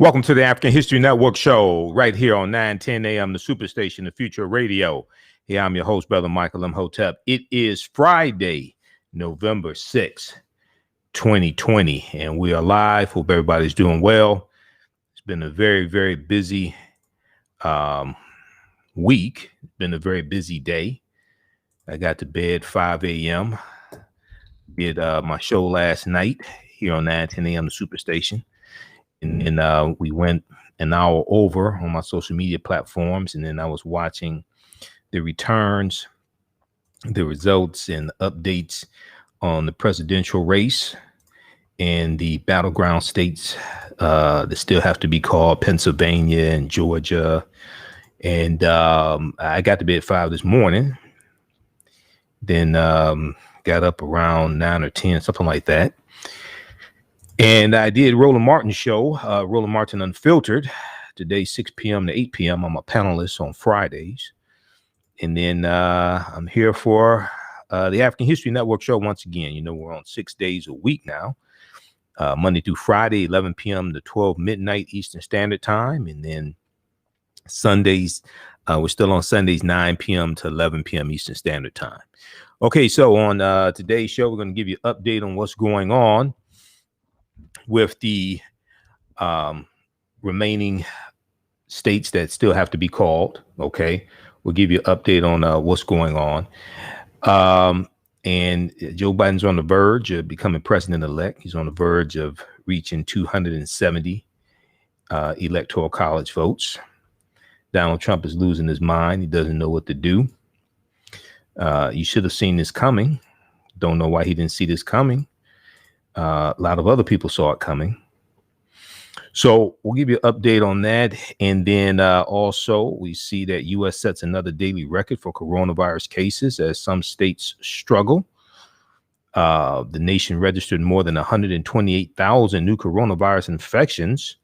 Welcome to the African History Network show right here on 910 a.m. the Superstation, the Future Radio. Here I'm your host, Brother Michael Imhotep. It is Friday, November 6th, 2020, and we are live. Hope everybody's doing well. It's been a very, very busy week. It's been a very busy day. I got to bed 5 a.m. Did my show last night here on 910 a.m. the Superstation. And we went an hour over on my social media platforms. And then I was watching the returns, the results and updates on the presidential race and the battleground states that still have to be called, Pennsylvania and Georgia. And I got to bed at 5 this morning. Then got up around 9 or 10, something like that. And I did Roland Martin's show, Roland Martin Unfiltered, today, 6 p.m. to 8 p.m. I'm a panelist on Fridays. And then I'm here for the African History Network show once again. You know, we're on 6 days a week now, Monday through Friday, 11 p.m. to 12 midnight Eastern Standard Time. And then Sundays, we're still on Sundays, 9 p.m. to 11 p.m. Eastern Standard Time. Okay, so on today's show, we're going to give you an update on what's going on with the remaining states that still have to be called. Okay, we'll give you an update on what's going on. And Joe Biden's on the verge of becoming president-elect. He's on the verge of reaching 270 Electoral College votes. Donald Trump is losing his mind. He doesn't know what to do. You should have seen this coming. Don't know why he didn't see this coming. A lot of other people saw it coming. So we'll give you an update on that. And then also we see that U.S. sets another daily record for coronavirus cases as some states struggle. The nation registered more than 128,000 new coronavirus infections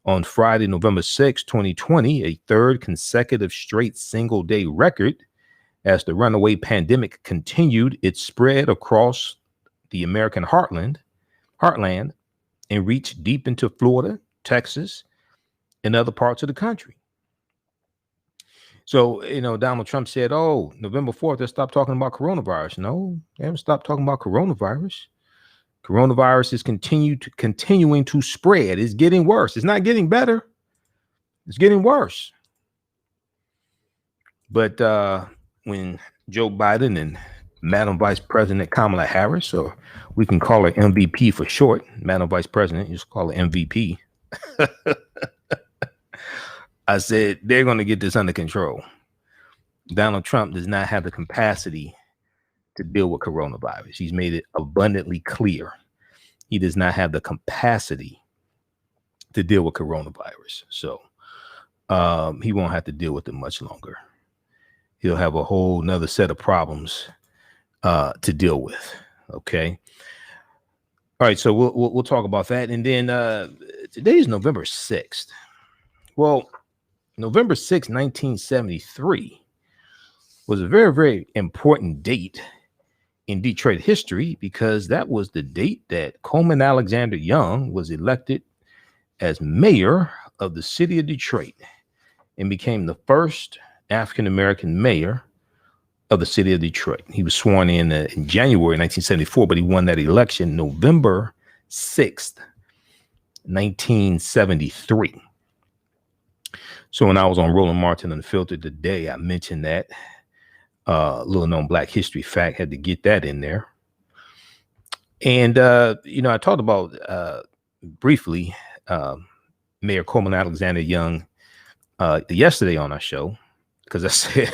on Friday, November 6, 2020, a third consecutive straight single day record as the runaway pandemic continued its spread across the American heartland and reached deep into Florida, Texas, and other parts of the country. So, you know, Donald Trump said, oh, November 4th, they stopped talking about coronavirus. No, they haven't stopped talking about coronavirus. Coronavirus is continuing to spread. It's getting worse. It's not getting better. It's getting worse. But when Joe Biden and Madam Vice President Kamala Harris, or we can call her MVP for short, Madam Vice President, you just call her MVP. I said, they're going to get this under control. Donald Trump does not have the capacity to deal with coronavirus. He's made it abundantly clear. He does not have the capacity to deal with coronavirus. So he won't have to deal with it much longer. He'll have a whole nother set of problems to deal with. Okay. All right. So we'll talk about that. And then today is November 6th. Well, November 6th, 1973 was a very, very important date in Detroit history because that was the date that Coleman Young was elected as mayor of the city of Detroit and became the first African-American mayor of the city of Detroit. He was sworn in January 1974, but he won that election November 6th, 1973. So when I was on Roland Martin Unfiltered today, I mentioned that little known Black history fact, had to get that in there. And, you know, I talked about briefly Mayor Coleman Young yesterday on our show, because I said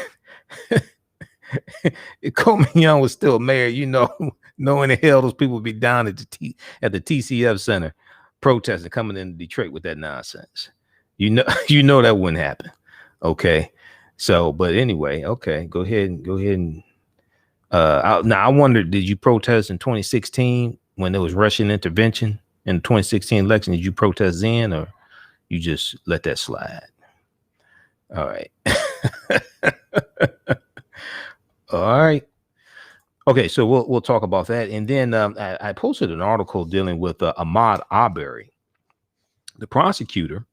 if Coleman Young was still mayor, you know, knowing the hell those people would be down at the TCF Center protesting, coming into Detroit with that nonsense. You know that wouldn't happen. Okay. So, but anyway, okay, go ahead and now I wonder, did you protest in 2016 when there was Russian intervention in the 2016 election? Did you protest then, or you just let that slide? All right. All right. Okay, so we'll talk about that. And then I posted an article dealing with Ahmaud Arbery. The prosecutor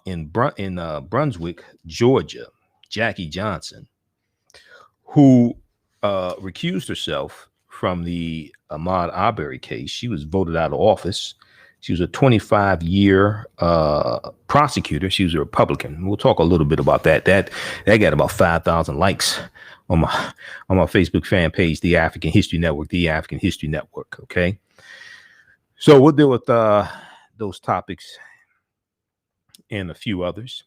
in Brunswick, Georgia, Jackie Johnson, who recused herself from the Ahmaud Arbery case. She was voted out of office. She was a 25-year prosecutor. She was a Republican. We'll talk a little bit about that. That got about 5,000 likes on my Facebook fan page, The African History Network, The African History Network. Okay, so we'll deal with those topics and a few others.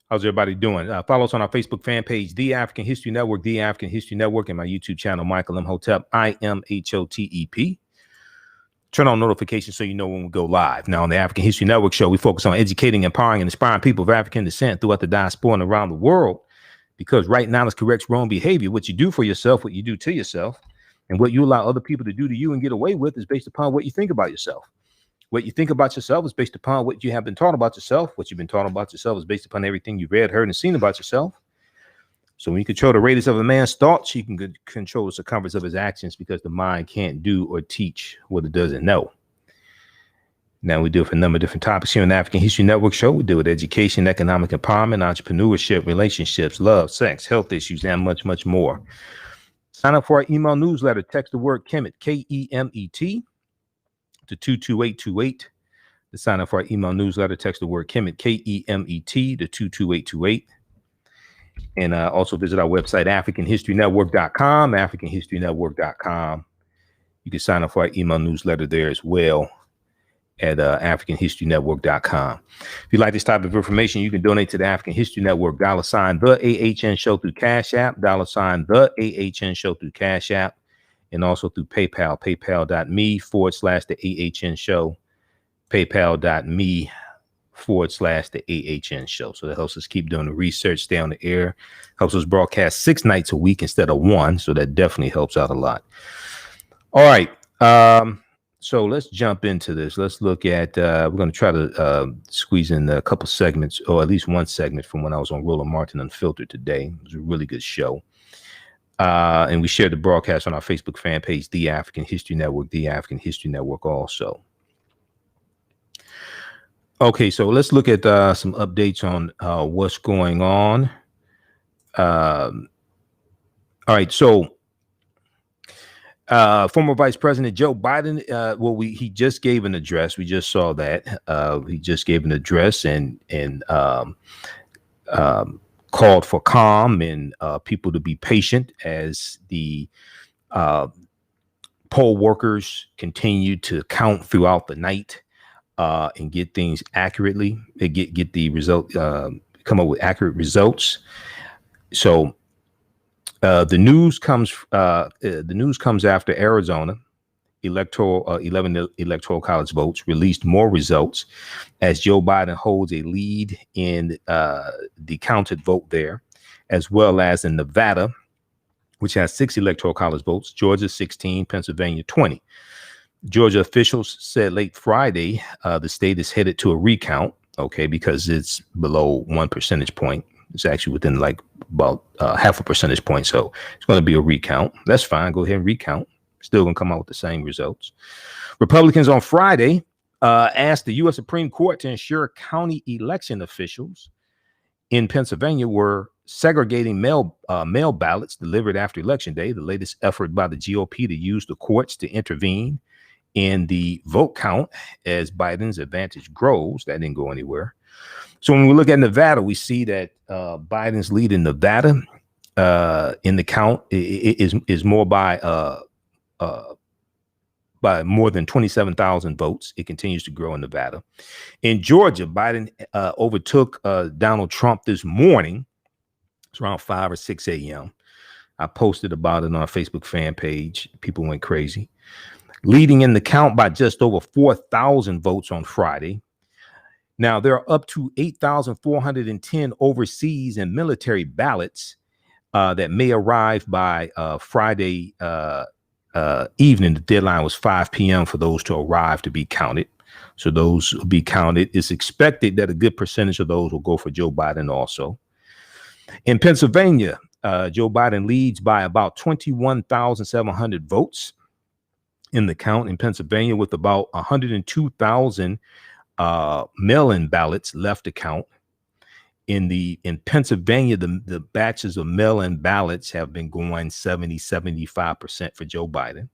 How's everybody doing? Follow us on our Facebook fan page, The African History Network, The African History Network, and my YouTube channel, Michael Imhotep, Imhotep. Turn on notifications so you know when we go live. Now, on the African History Network show, we focus on educating, empowering, and inspiring people of African descent throughout the diaspora and around the world. Because right now, it's corrects wrong behavior. What you do for yourself, what you do to yourself, and what you allow other people to do to you and get away with is based upon what you think about yourself. What you think about yourself is based upon what you have been taught about yourself. What you've been taught about yourself is based upon everything you've read, heard, and seen about yourself. So when you control the radius of a man's thoughts, you can control the circumference of his actions, because the mind can't do or teach what it doesn't know. Now, we do it for a number of different topics here on the African History Network show. We deal with education, economic empowerment, entrepreneurship, relationships, love, sex, health issues, and much, much more. Sign up for our email newsletter. Text the word Kemet, Kemet, to 22828. To sign up for our email newsletter, text the word Kemet, Kemet, to 22828. And also visit our website, AfricanHistoryNetwork.com, AfricanHistoryNetwork.com. You can sign up for our email newsletter there as well at AfricanHistoryNetwork.com. If you like this type of information, you can donate to the African History Network, $ TheAHNShow through Cash App, $ TheAHNShow through Cash App, and also through PayPal, paypal.me/TheAHNShow, paypal.me/TheAHNShow. So that helps us keep doing the research, stay on the air, helps us broadcast 6 nights a week instead of 1. So that definitely helps out a lot. All right. So let's jump into this. Let's look at, we're going to try to squeeze in a couple segments, or at least one segment from when I was on Roland Martin Unfiltered today. It was a really good show. And we shared the broadcast on our Facebook fan page, The African History Network, The African History Network also. Okay, so let's look at some updates on what's going on. All right, so former Vice President Joe Biden, he just gave an address. We just saw that. He just gave an address and called for calm and people to be patient as the poll workers continue to count throughout the night and get things accurately. They get the result, come up with accurate results. So the news comes after Arizona 11 Electoral College votes released more results, as Joe Biden holds a lead in the counted vote there, as well as in Nevada, which has 6 Electoral College votes, Georgia 16, Pennsylvania 20. Georgia officials said late Friday the state is headed to a recount, okay, because it's below 1 percentage point. It's actually within like about half a percentage point. So it's going to be a recount. That's fine. Go ahead and recount. Still going to come out with the same results. Republicans on Friday asked the U.S. Supreme Court to ensure county election officials in Pennsylvania were segregating mail ballots delivered after Election Day, the latest effort by the GOP to use the courts to intervene in the vote count as Biden's advantage grows. That didn't go anywhere. So when we look at Nevada, we see that Biden's lead in Nevada in the count is more by more than 27,000 votes. It continues to grow in Nevada. In Georgia, Biden overtook Donald Trump this morning. It's around 5 or 6 a.m. I posted about it on our Facebook fan page. People went crazy. Leading in the count by just over 4,000 votes on Friday. Now, there are up to 8,410 overseas and military ballots that may arrive by Friday evening. The deadline was 5 p.m. for those to arrive to be counted. So those will be counted. It's expected that a good percentage of those will go for Joe Biden also. In Pennsylvania, Joe Biden leads by about 21,700 votes in the count in Pennsylvania, with about 102,000 mail-in ballots left to count. In Pennsylvania, the batches of mail-in ballots have been going 75% for Joe Biden.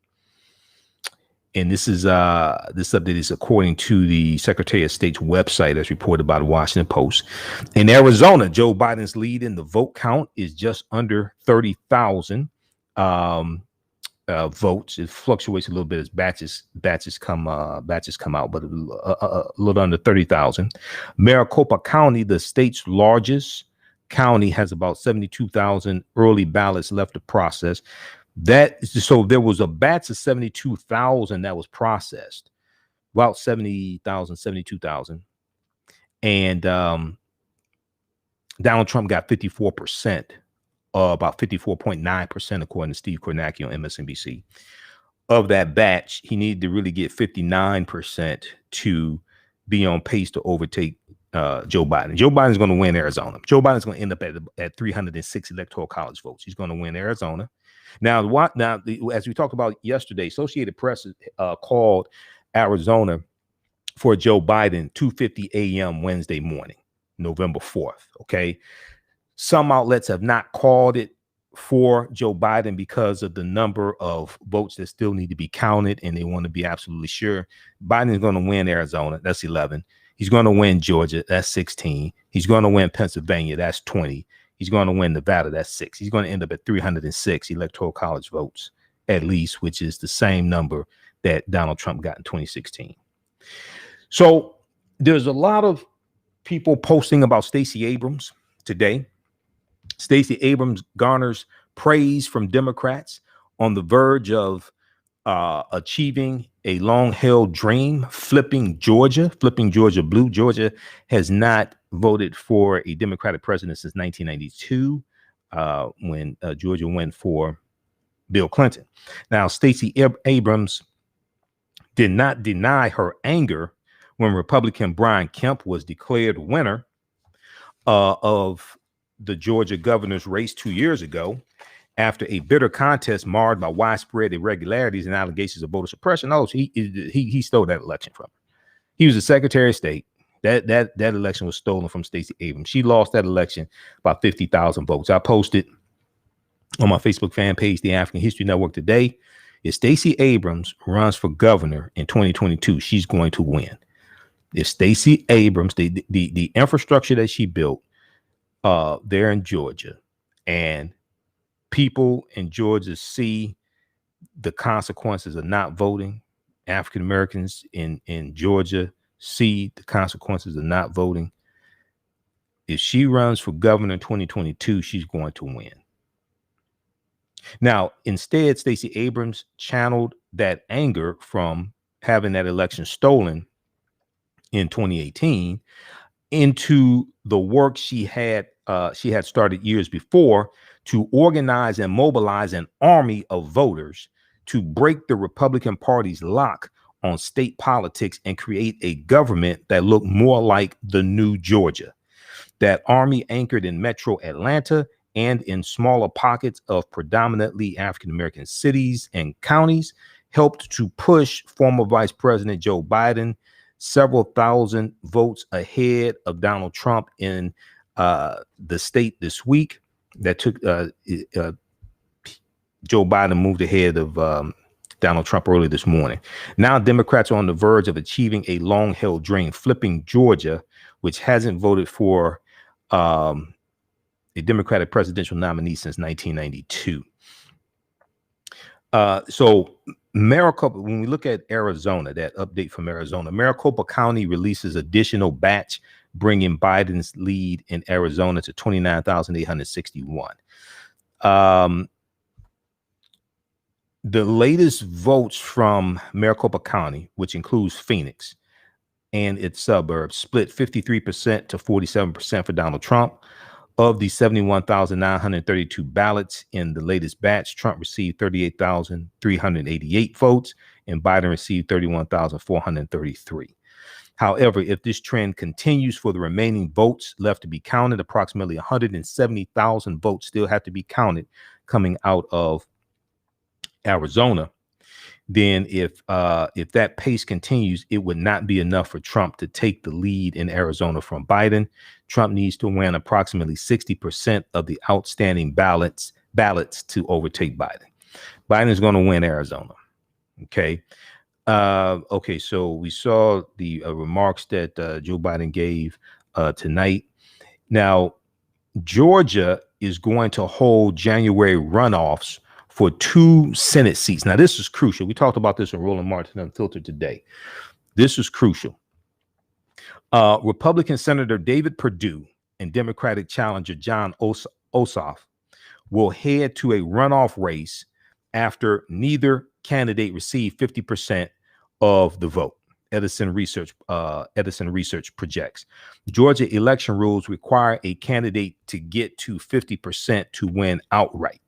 And this update is according to the Secretary of State's website, as reported by the Washington Post. In Arizona, Joe Biden's lead in the vote count is just under 30,000 votes. It fluctuates a little bit as batches come out, but a little under 30,000. Maricopa County, the state's largest county, has about 72,000 early ballots left to process. So there was a batch of 72,000 that was processed, about 72,000. And Donald Trump got 54%, about 54.9%, according to Steve Kornacki on MSNBC. Of that batch, he needed to really get 59% to be on pace to overtake Joe Biden. Joe Biden's going to win Arizona. Joe Biden's going to end up at 306 Electoral College votes. He's going to win Arizona. Now, as we talked about yesterday, Associated Press called Arizona for Joe Biden 2:50 a.m. Wednesday morning, November 4th. Okay. Some outlets have not called it for Joe Biden because of the number of votes that still need to be counted, and they want to be absolutely sure. Biden is going to win Arizona. That's 11. He's going to win Georgia. That's 16. He's going to win Pennsylvania. That's 20. He's going to win Nevada. That's 6. He's going to end up at 306 Electoral College votes, at least, which is the same number that Donald Trump got in 2016. So there's a lot of people posting about Stacey Abrams today. Stacey Abrams garners praise from Democrats on the verge of achieving a long-held dream, flipping Georgia blue. Georgia has not voted for a Democratic president since 1992, when Georgia went for Bill Clinton. Now, Stacey Abrams did not deny her anger when Republican Brian Kemp was declared winner of the Georgia governor's race 2 years ago, after a bitter contest marred by widespread irregularities and allegations of voter suppression. Oh, he stole that election from her. He was the Secretary of State. That election was stolen from Stacey Abrams. She lost that election by 50,000 votes. I posted on my Facebook fan page, The African History Network, today. If Stacey Abrams runs for governor in 2022, she's going to win. If Stacey Abrams, the infrastructure that she built there in Georgia, and people in Georgia see the consequences of not voting, African Americans in Georgia see the consequences of not voting. If she runs for governor in 2022, she's going to win. Now, instead, Stacey Abrams channeled that anger from having that election stolen in 2018 into the work she had started years before to organize and mobilize an army of voters to break the Republican Party's lock on state politics and create a government that looked more like the new Georgia. That army anchored in metro Atlanta and in smaller pockets of predominantly African-American cities and counties helped to push former Vice President Joe Biden several thousand votes ahead of Donald Trump in the state this week. That took Joe Biden moved ahead of Donald Trump early this morning. Now Democrats are on the verge of achieving a long-held dream, flipping Georgia, which hasn't voted for a Democratic presidential nominee since 1992. So Maricopa, when we look at Arizona, that update from Arizona, Maricopa County releases additional batch, bringing Biden's lead in Arizona to 29,861. The latest votes from Maricopa County, which includes Phoenix and its suburbs, split 53% to 47% for Donald Trump. Of the 71,932 ballots in the latest batch, Trump received 38,388 votes and Biden received 31,433. However, if this trend continues for the remaining votes left to be counted, approximately 170,000 votes still have to be counted coming out of Arizona. then if that pace continues, it would not be enough for Trump to take the lead in Arizona from Biden. Trump needs to win approximately 60% of the outstanding ballots to overtake Biden. Biden is going to win Arizona. Okay. Okay. So we saw the remarks that Joe Biden gave tonight. Now, Georgia is going to hold January runoffs for 2 Senate seats. Now, this is crucial. We talked about this in Roland Martin Unfiltered today. This is crucial. Republican Senator David Perdue and Democratic challenger John Ossoff will head to a runoff race after neither candidate received 50% of the vote. Edison Research projects. Georgia election rules require a candidate to get to 50% to win outright.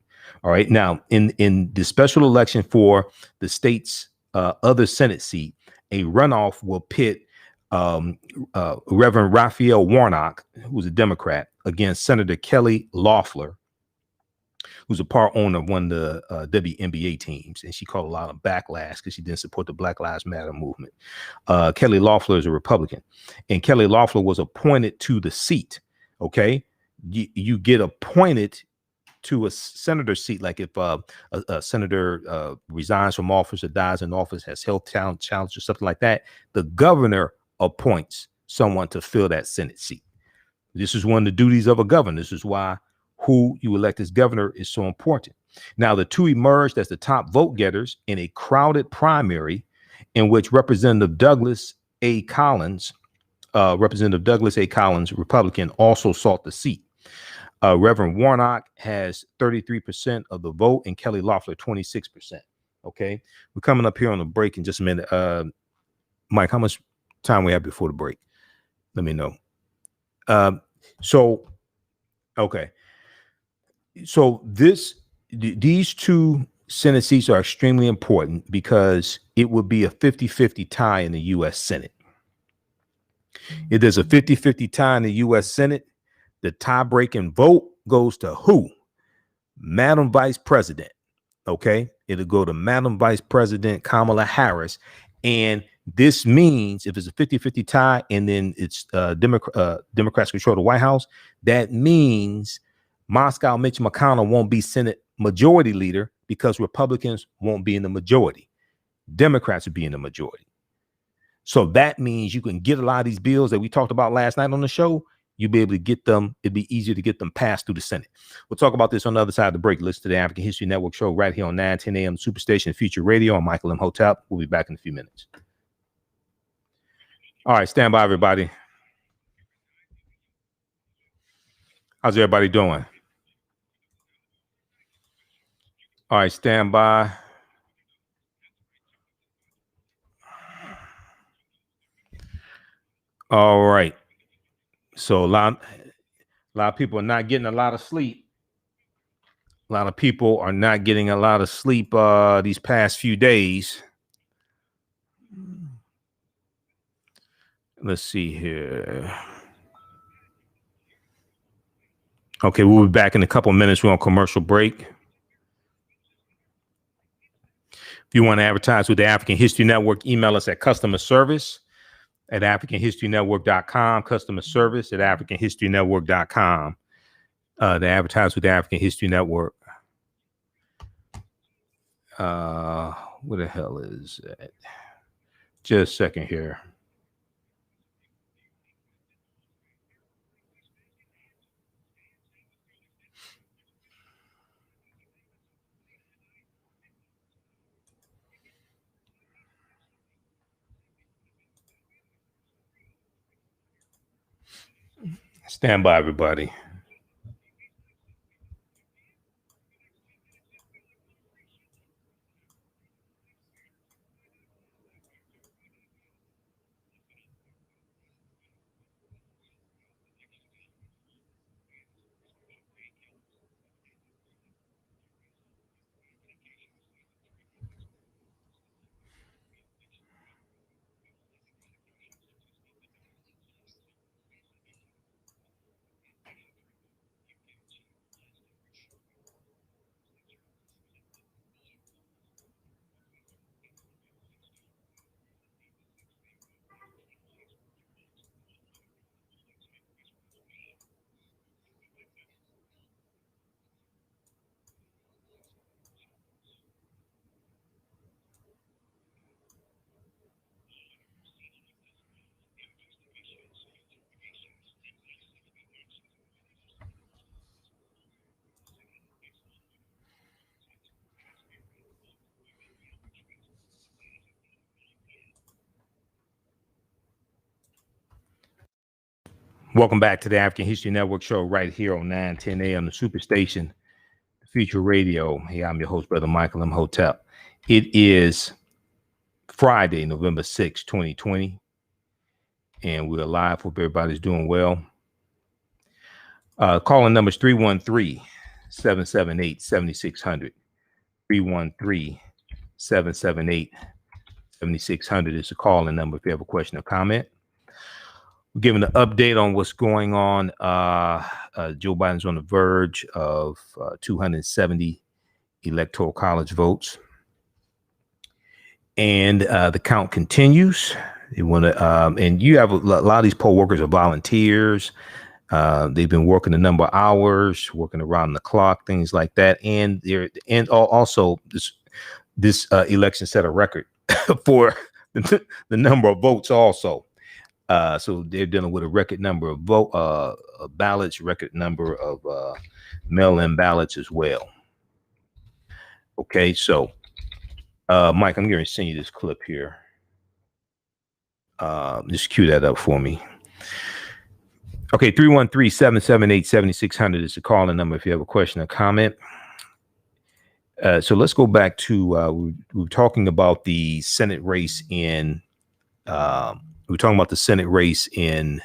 All right. Now, in the special election for the state's other Senate seat, a runoff will pit Reverend Raphael Warnock, who's a Democrat, against Senator Kelly Loeffler, who's a part owner of one of the WNBA teams, and she caught a lot of backlash because she didn't support the Black Lives Matter movement. Kelly Loeffler is a Republican, and Kelly Loeffler was appointed to the seat. Okay, you get appointed to a senator seat, like if a senator resigns from office or dies in office, has health challenge or something like that, the governor appoints someone to fill that Senate seat. This is one of the duties of a governor. This is why who you elect as governor is so important. Now, the two emerged as the top vote getters in a crowded primary in which Representative Douglas A. Collins, Republican, also sought the seat. Reverend Warnock has 33% of the vote and Kelly Loeffler 26%. Okay, we're coming up here on a break in just a minute. Mike, how much time we have before the break? Let me know. Okay. So these 2 Senate seats are extremely important because it would be a 50-50 tie in the U.S. Senate. If there's a 50-50 tie in the U.S. Senate, the tie-breaking vote goes to who? Madam Vice President. Okay. It'll go to Madam Vice President Kamala Harris. And this means if it's a 50-50 tie and then it's Democrats control the White House, that means Moscow Mitch McConnell won't be Senate majority leader because Republicans won't be in the majority. Democrats will be in the majority. So that means you can get a lot of these bills that we talked about last night on the show. You'll be able to get them. It'd be easier to get them passed through the Senate. We'll talk about this on the other side of the break. Listen to the African History Network show right here on 9:10 a.m. Superstation Future Radio. I'm Michael Imhotep. We'll be back in a few minutes. All right, stand by, everybody. How's everybody doing? All right, stand by. All right. So a lot of people are not getting a lot of sleep. A lot of people are not getting a lot of sleep these past few days. Let's see here. Okay, we'll be back in a couple of minutes. We're on commercial break. If you want to advertise with the African History Network, email us at customer service at AfricanHistoryNetwork.com, customer service at AfricanHistoryNetwork.com. To advertise with the African History Network. What the hell is that? Just a second here. Stand by, everybody. Welcome back to the African History Network show right here on 910 a.m. the Superstation, Future Radio. Hey, I'm your host, Brother Michael Imhotep. It is Friday, November 6, 2020, and we're live. Hope everybody's doing well. Calling numbers 313-778-7600. 313-778-7600 is the calling number if you have a question or comment. We're giving an update on what's going on. Joe Biden's on the verge of 270 Electoral College votes. And the count continues. They want to, and you have a lot of these poll workers are volunteers. They've been working a number of hours, working around the clock, things like that. And also this election set a record for the number of votes also. So they're dealing with a record number of ballots, record number of mail-in ballots as well. Okay, so Mike, I'm going to send you this clip here. Just cue that up for me. Okay, 313-778-7600 is the calling number if you have a question or comment. So let's go back to we were talking about the Senate race in. We're talking about the Senate race in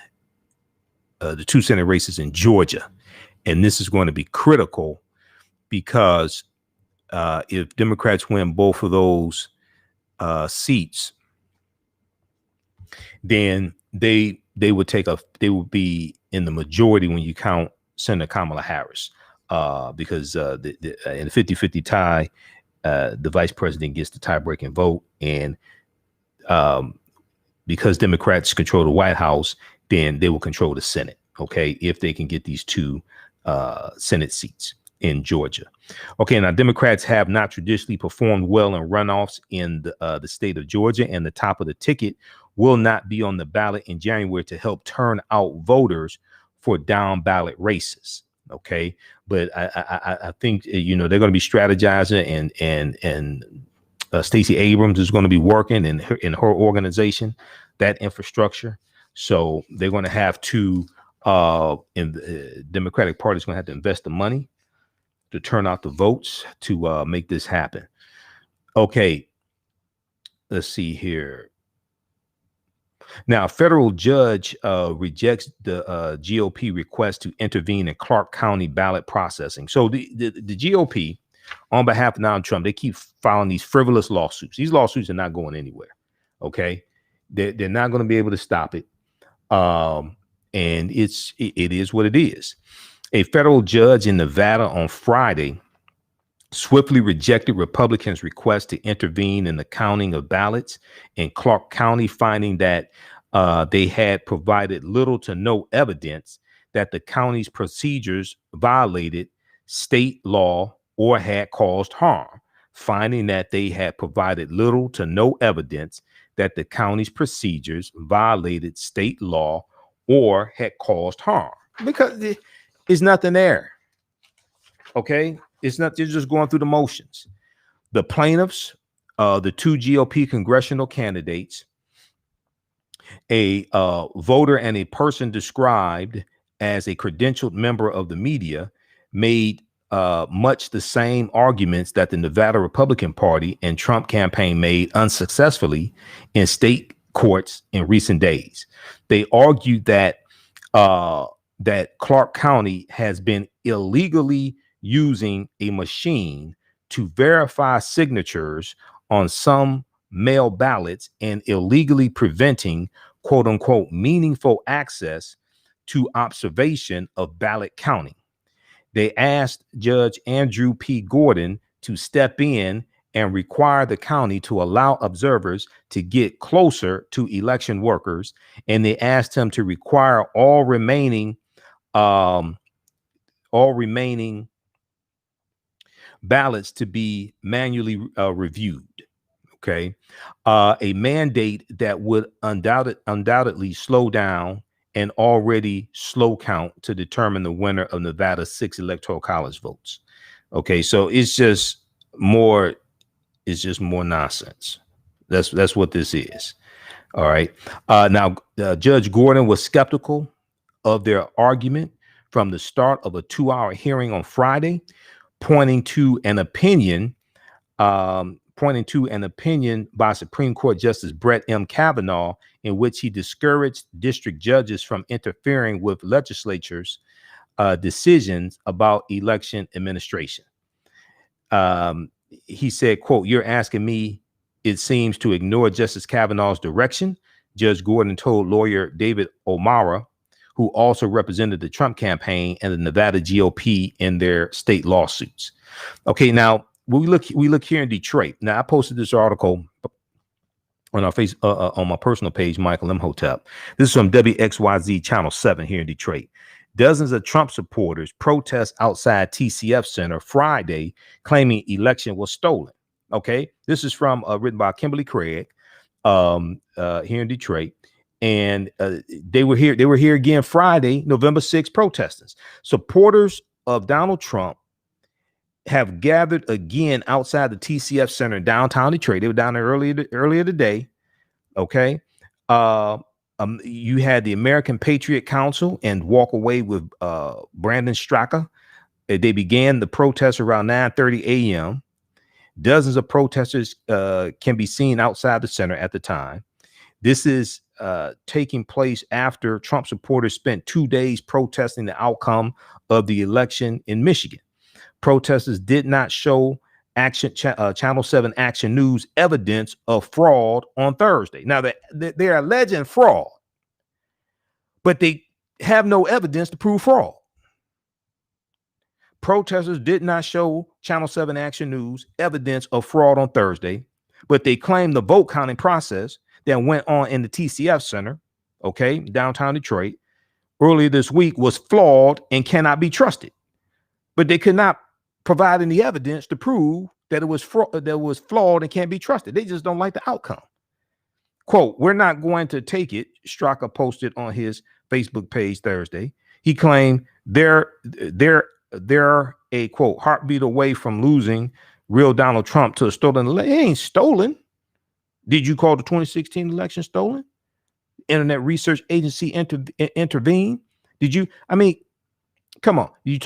the two Senate races in Georgia. And this is going to be critical because if Democrats win both of those seats, then they would be in the majority when you count Senator Kamala Harris, because in a 50-50 tie, the vice president gets the tie-breaking vote. And because Democrats control the White House, then they will control the Senate, okay, if they can get these two Senate seats in Georgia. Okay, now Democrats have not traditionally performed well in runoffs in the state of Georgia, and the top of the ticket will not be on the ballot in January to help turn out voters for down ballot races. Okay, but I think, they're going to be strategizing, and Stacey Abrams is going to be working in her organization, that infrastructure. So they're going to have to, in the Democratic Party is going to have to invest the money to turn out the votes to make this happen. Okay, let's see here. Now, a federal judge rejects the GOP request to intervene in Clark County ballot processing. So the GOP, on behalf of Donald Trump, they keep filing these frivolous lawsuits. These lawsuits are not going anywhere. Okay, they're not going to be able to stop it. And it is what it is. A federal judge in Nevada on Friday swiftly rejected Republicans' request to intervene in the counting of ballots in Clark County, finding that they had provided little to no evidence that the county's procedures violated state law or had caused harm, finding that they had provided little to no evidence that the county's procedures violated state law or had caused harm, because there's nothing there. Okay, it's not, they're just going through the motions. The plaintiffs, the two GOP congressional candidates, a voter and a person described as a credentialed member of the media, made much the same arguments that the Nevada Republican Party and Trump campaign made unsuccessfully in state courts in recent days. They argued that that Clark County has been illegally using a machine to verify signatures on some mail ballots and illegally preventing, quote unquote, meaningful access to observation of ballot counting. They asked Judge Andrew P. Gordon to step in and require the county to allow observers to get closer to election workers. And they asked him to require all remaining ballots to be manually reviewed. Okay, a mandate that would undoubtedly slow down an already slow count to determine the winner of Nevada's 6 Electoral College votes. Okay, so it's just more nonsense. That's what this is. All right. Now, Judge Gordon was skeptical of their argument from the start of a 2-hour hearing on Friday, pointing to an opinion by Supreme Court Justice Brett M. Kavanaugh, in which he discouraged district judges from interfering with legislatures' decisions about election administration. He said, quote, "You're asking me, it seems, to ignore Justice Kavanaugh's direction," Judge Gordon told lawyer David O'Mara, who also represented the Trump campaign and the Nevada GOP in their state lawsuits. Okay, now we look here in Detroit. Now, I posted this article on our on my personal page, Michael Imhotep. This is from WXYZ Channel 7 here in Detroit. Dozens of Trump supporters protest outside TCF Center Friday, claiming election was stolen. Okay, this is from written by Kimberly Craig here in Detroit. And they were here again Friday, November 6th, protesting. Supporters of Donald Trump have gathered again outside the TCF Center in downtown Detroit. They were down there earlier today. Okay. You had the American Patriot Council and Walk Away with Brandon Straka. They began the protest around 9:30 a.m. Dozens of protesters can be seen outside the center at the time. This is taking place after Trump supporters spent 2 days protesting the outcome of the election in Michigan. Protesters did not show Channel 7 Action News evidence of fraud on Thursday. Now, they're alleging fraud, but they have no evidence to prove fraud. Protesters did not show Channel 7 Action News evidence of fraud on Thursday, but they claim the vote counting process that went on in the TCF Center, okay, downtown Detroit, earlier this week was flawed and cannot be trusted. But they could not provide any evidence to prove that it was flawed and can't be trusted. They just don't like the outcome. Quote, "We're not going to take it," Straka posted on his Facebook page Thursday. He claimed they're a, quote, "heartbeat away from losing real Donald Trump to a stolen election." It ain't stolen. Did you call the 2016 election stolen? Internet Research Agency intervened. Did you? I mean, come on. Did you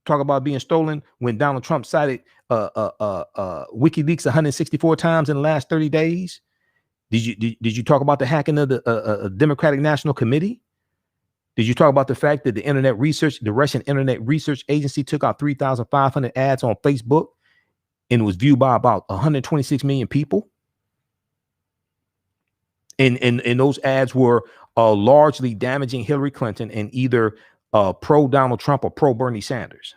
talk about being stolen when Donald Trump cited WikiLeaks 164 times in the last 30 days? Did you talk about the hacking of the Democratic National Committee? Did you talk about the fact that the Russian Internet Research Agency took out 3,500 ads on Facebook and was viewed by about 126 million people? And those ads were largely damaging Hillary Clinton and either pro Donald Trump or pro Bernie Sanders.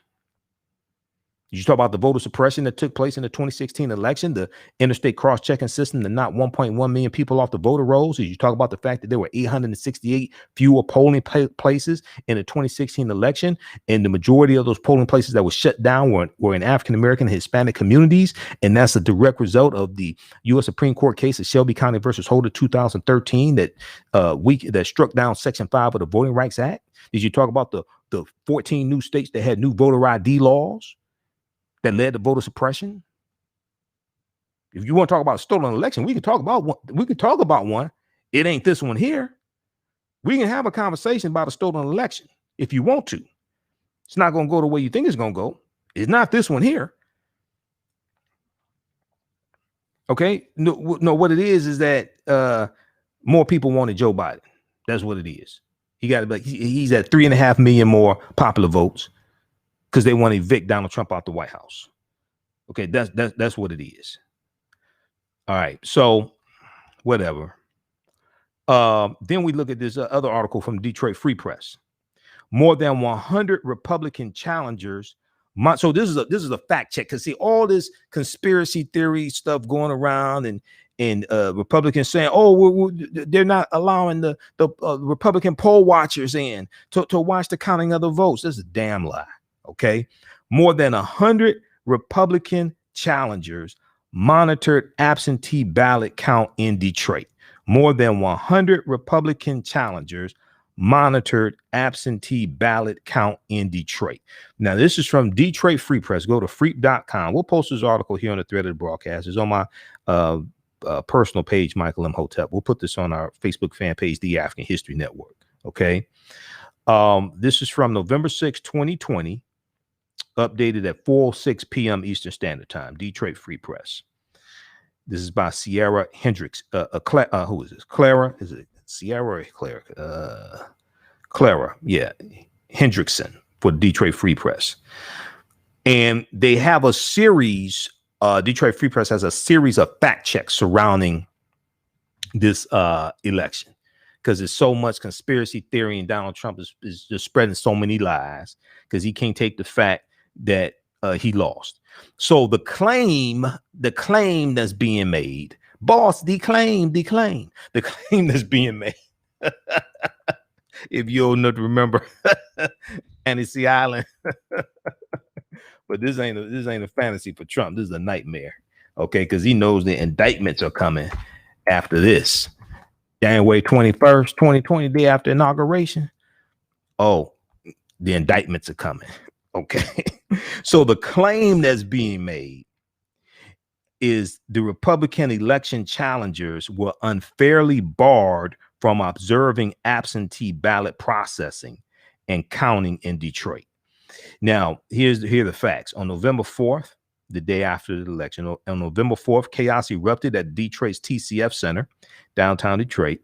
Did you talk about the voter suppression that took place in the 2016 election, the interstate cross-checking system that knocked 1.1 million people off the voter rolls? Did you talk about the fact that there were 868 fewer polling places in the 2016 election, and the majority of those polling places that were shut down were in African-American and Hispanic communities? And that's a direct result of the U.S. Supreme Court case of Shelby County versus Holder 2013 that struck down Section 5 of the Voting Rights Act? Did you talk about the 14 new states that had new voter ID laws that led to voter suppression? If you want to talk about a stolen election, we can talk about one. It ain't this one here. We can have a conversation about a stolen election if you want to. It's not going to go the way you think it's going to go. It's not this one here. Okay. No, what it is that more people wanted Joe Biden. That's what it is. He's at 3.5 million more popular votes because they want to evict Donald Trump out the White House. Okay, that's what it is. All right, so whatever. Then we look at this other article from Detroit Free Press. More than 100 Republican challengers. So this is a fact check, because see all this conspiracy theory stuff going around and Republicans saying, oh, they're not allowing the Republican poll watchers in to watch the counting of the votes. This is a damn lie. Okay, more than 100 Republican challengers monitored absentee ballot count in Detroit. More than 100 Republican challengers monitored absentee ballot count in Detroit. Now, this is from Detroit Free Press. Go to freep.com. We'll post this article here on the thread of the broadcast. It's on my personal page, Michael Imhotep. We'll put this on our Facebook fan page, The African History Network. Okay. This is from November 6, 2020, updated at 4:06 p.m. Eastern Standard Time, Detroit Free Press. This is by Sierra Hendricks. Who is this? Clara? Is it Sierra or Clara? Clara, yeah. Hendrickson for Detroit Free Press. And they have a series, Detroit Free Press has a series of fact checks surrounding this election, because there's so much conspiracy theory, and Donald Trump is just spreading so many lies because he can't take the fact that he lost. So the claim that's being made, boss, the claim that's being made. If you'll not remember Fantasy Island. But this ain't a fantasy for Trump. This is a nightmare. Okay, because he knows the indictments are coming after this. January 21st, 2020, day after inauguration. Oh, the indictments are coming. Okay. So the claim that's being made is the Republican election challengers were unfairly barred from observing absentee ballot processing and counting in Detroit. Now, here are the facts. On November 4th, the day after the election, on November 4th, chaos erupted at Detroit's TCF Center, downtown Detroit,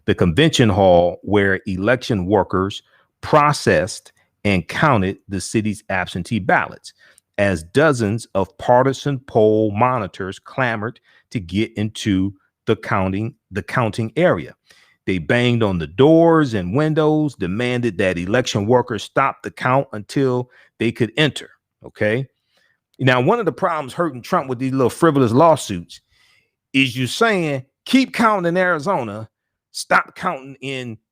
the convention hall where election workers processed and counted the city's absentee ballots, as dozens of partisan poll monitors clamored to get into the counting area. They banged on the doors and windows, demanded that election workers stop the count until they could enter. Okay. Now, one of the problems hurting Trump with these little frivolous lawsuits is you saying, keep counting in Arizona, stop counting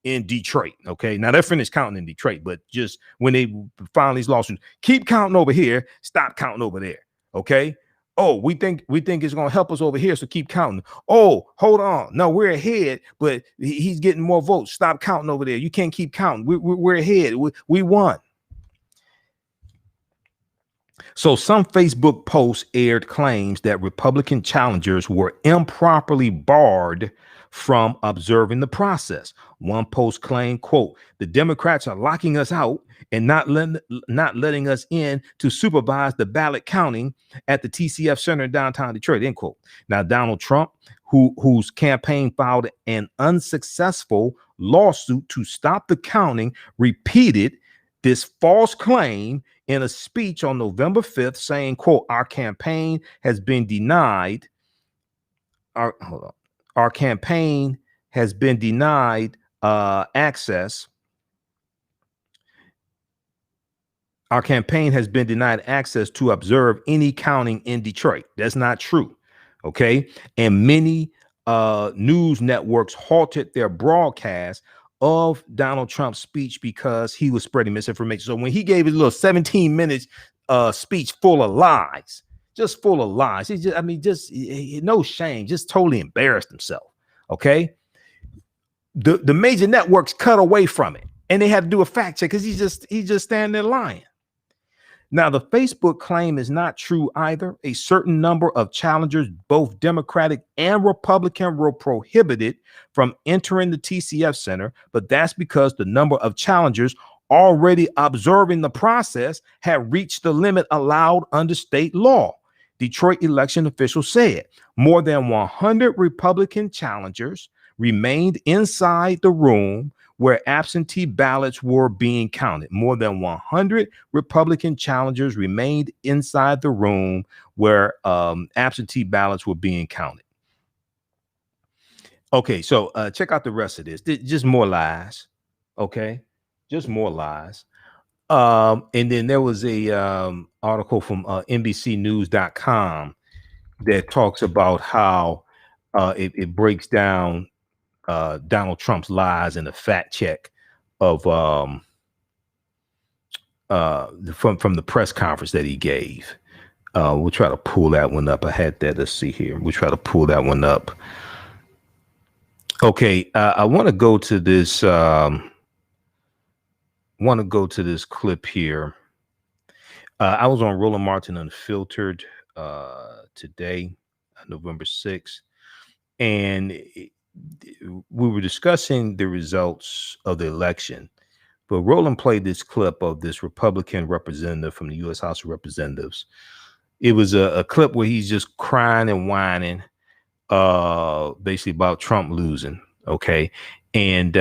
in Detroit. Okay. Now they're finished counting in Detroit, but just when they file these lawsuits, keep counting over here, stop counting over there. Okay. Oh, we think it's going to help us over here, so keep counting. Oh, hold on. No, we're ahead, but he's getting more votes. Stop counting over there. You can't keep counting. We're ahead. We won. So some Facebook posts aired claims that Republican challengers were improperly barred from observing the process. One post claimed, quote, "The Democrats are locking us out and not letting us in to supervise the ballot counting at the TCF Center in downtown Detroit," end quote. Now, Donald Trump, whose campaign filed an unsuccessful lawsuit to stop the counting, repeated this false claim in a speech on November 5th, saying, quote, "Our campaign has been denied. Our campaign has been denied access. Our campaign has been denied access to observe any counting in Detroit." That's not true. Okay. And many news networks halted their broadcast of Donald Trump's speech because he was spreading misinformation. So when he gave his little 17 minutes speech full of lies, just full of lies, no shame, just totally embarrassed himself. Okay. The major networks cut away from it, and they had to do a fact check because he's just standing there lying. Now, the Facebook claim is not true either. A certain number of challengers, both Democratic and Republican, were prohibited from entering the TCF Center, but that's because the number of challengers already observing the process had reached the limit allowed under state law. Detroit election officials said more than 100 Republican challengers remained inside the room where absentee ballots were being counted. More than 100 Republican challengers remained inside the room where absentee ballots were being counted. Okay, so check out the rest of this. Just more lies. Okay, just more lies. And then there was a article from NBCnews.com that talks about how it breaks down Donald Trump's lies and the fact check of from the press conference that he gave. We'll try to pull that one up. I had that. Let's see here. We'll try to pull that one up. Okay, I want to go to this. Clip here. I was on Roland Martin Unfiltered today, November 6th, and we were discussing the results of the election, but Roland played this clip of this Republican representative from the U.S. House of Representatives. It was a clip where he's just crying and whining, basically about Trump losing. Okay, and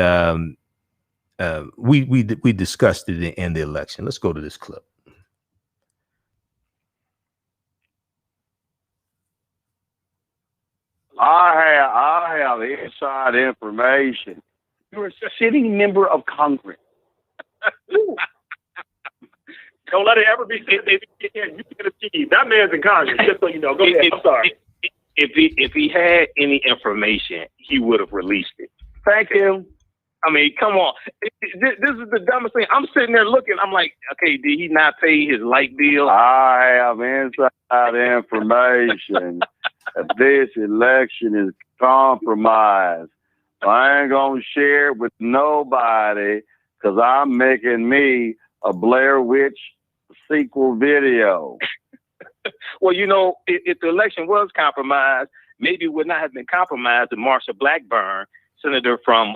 we discussed it in the election. Let's go to this clip. I have inside information. You're a sitting member of Congress. Don't let it ever be said that you can achieve. That man's in Congress, just so you know. Go ahead. I'm sorry. If he had any information, he would have released it. Thank you. I mean, come on. This is the dumbest thing. I'm sitting there looking. I'm like, okay, did he not pay his light bill? I have inside information that this election is compromised. I ain't going to share it with nobody because I'm making me a Blair Witch sequel video. Well, you know, if the election was compromised, maybe it would not have been compromised if Marsha Blackburn, senator from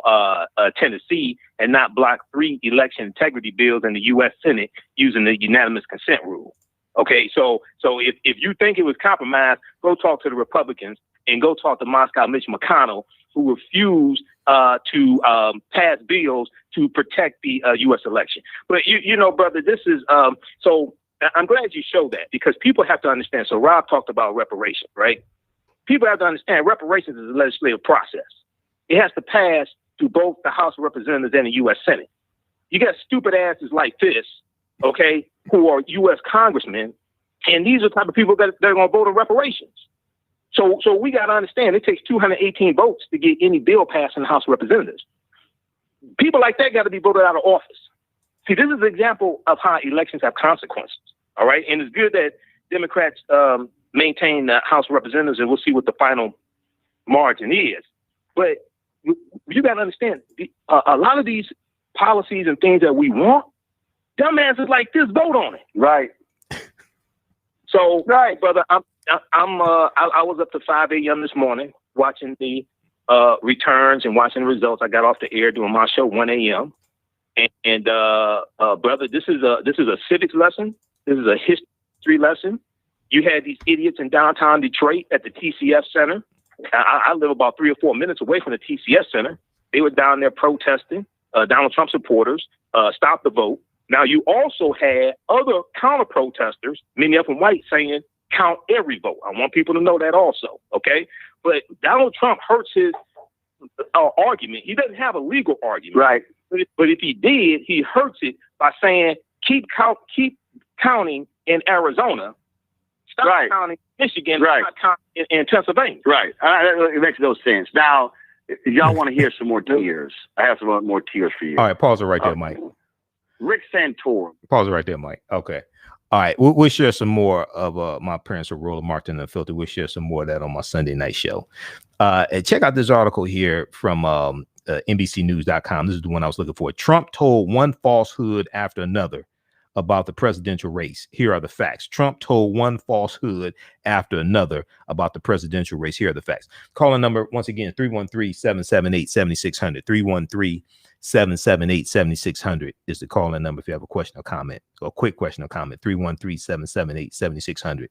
Tennessee, and not block 3 election integrity bills in the U.S. Senate using the unanimous consent rule. Okay, so if you think it was compromised, go talk to the Republicans and go talk to Moscow Mitch McConnell, who refused to pass bills to protect the U.S. election. But you know, brother, this is so. I'm glad you showed that because people have to understand. So Rob talked about reparations, right? People have to understand reparations is a legislative process. It has to pass through both the House of Representatives and the U.S. Senate. You got stupid asses like this, okay, who are U.S. congressmen, and these are the type of people that are going to vote on reparations. So we got to understand it takes 218 votes to get any bill passed in the House of Representatives. People like that got to be voted out of office. See, this is an example of how elections have consequences, all right? And it's good that Democrats maintain the House of Representatives, and we'll see what the final margin is. But you got to understand, a lot of these policies and things that we want, dumbasses like this vote on it. Right. So, right, brother, I was up to 5 a.m. this morning watching the returns and watching the results. I got off the air doing my show 1 a.m. And brother, this is a civics lesson. This is a history lesson. You had these idiots in downtown Detroit at the TCF Center. I live about 3 or 4 minutes away from the TCF Center. They were down there protesting. Donald Trump supporters stopped the vote. Now you also had other counter protesters, many of them white, saying count every vote. I want people to know that also. Okay, but Donald Trump hurts his argument. He doesn't have a legal argument, right? But if he did, he hurts it by saying keep counting in Arizona, stop counting in Michigan, stop counting in Pennsylvania. Right. It makes no sense. Now, if y'all want to hear some more tears, I have some more tears for you. All right, pause it right there, Mike. Rick Santorum. Pause it right there, Mike. Okay. All right, we'll share some more of my parents are Roland Martin and the Filter. We'll share some more of that on my Sunday night show. And check out this article here from NBCnews.com. This is the one I was looking for. Trump told one falsehood after another about the presidential race. Here are the facts. Trump told one falsehood after another about the presidential race. Here are the facts. Calling number, once again, 313-778-7600. 313-778-7600 is the calling number if you have a question or comment, or a quick question or comment. 313-778-7600.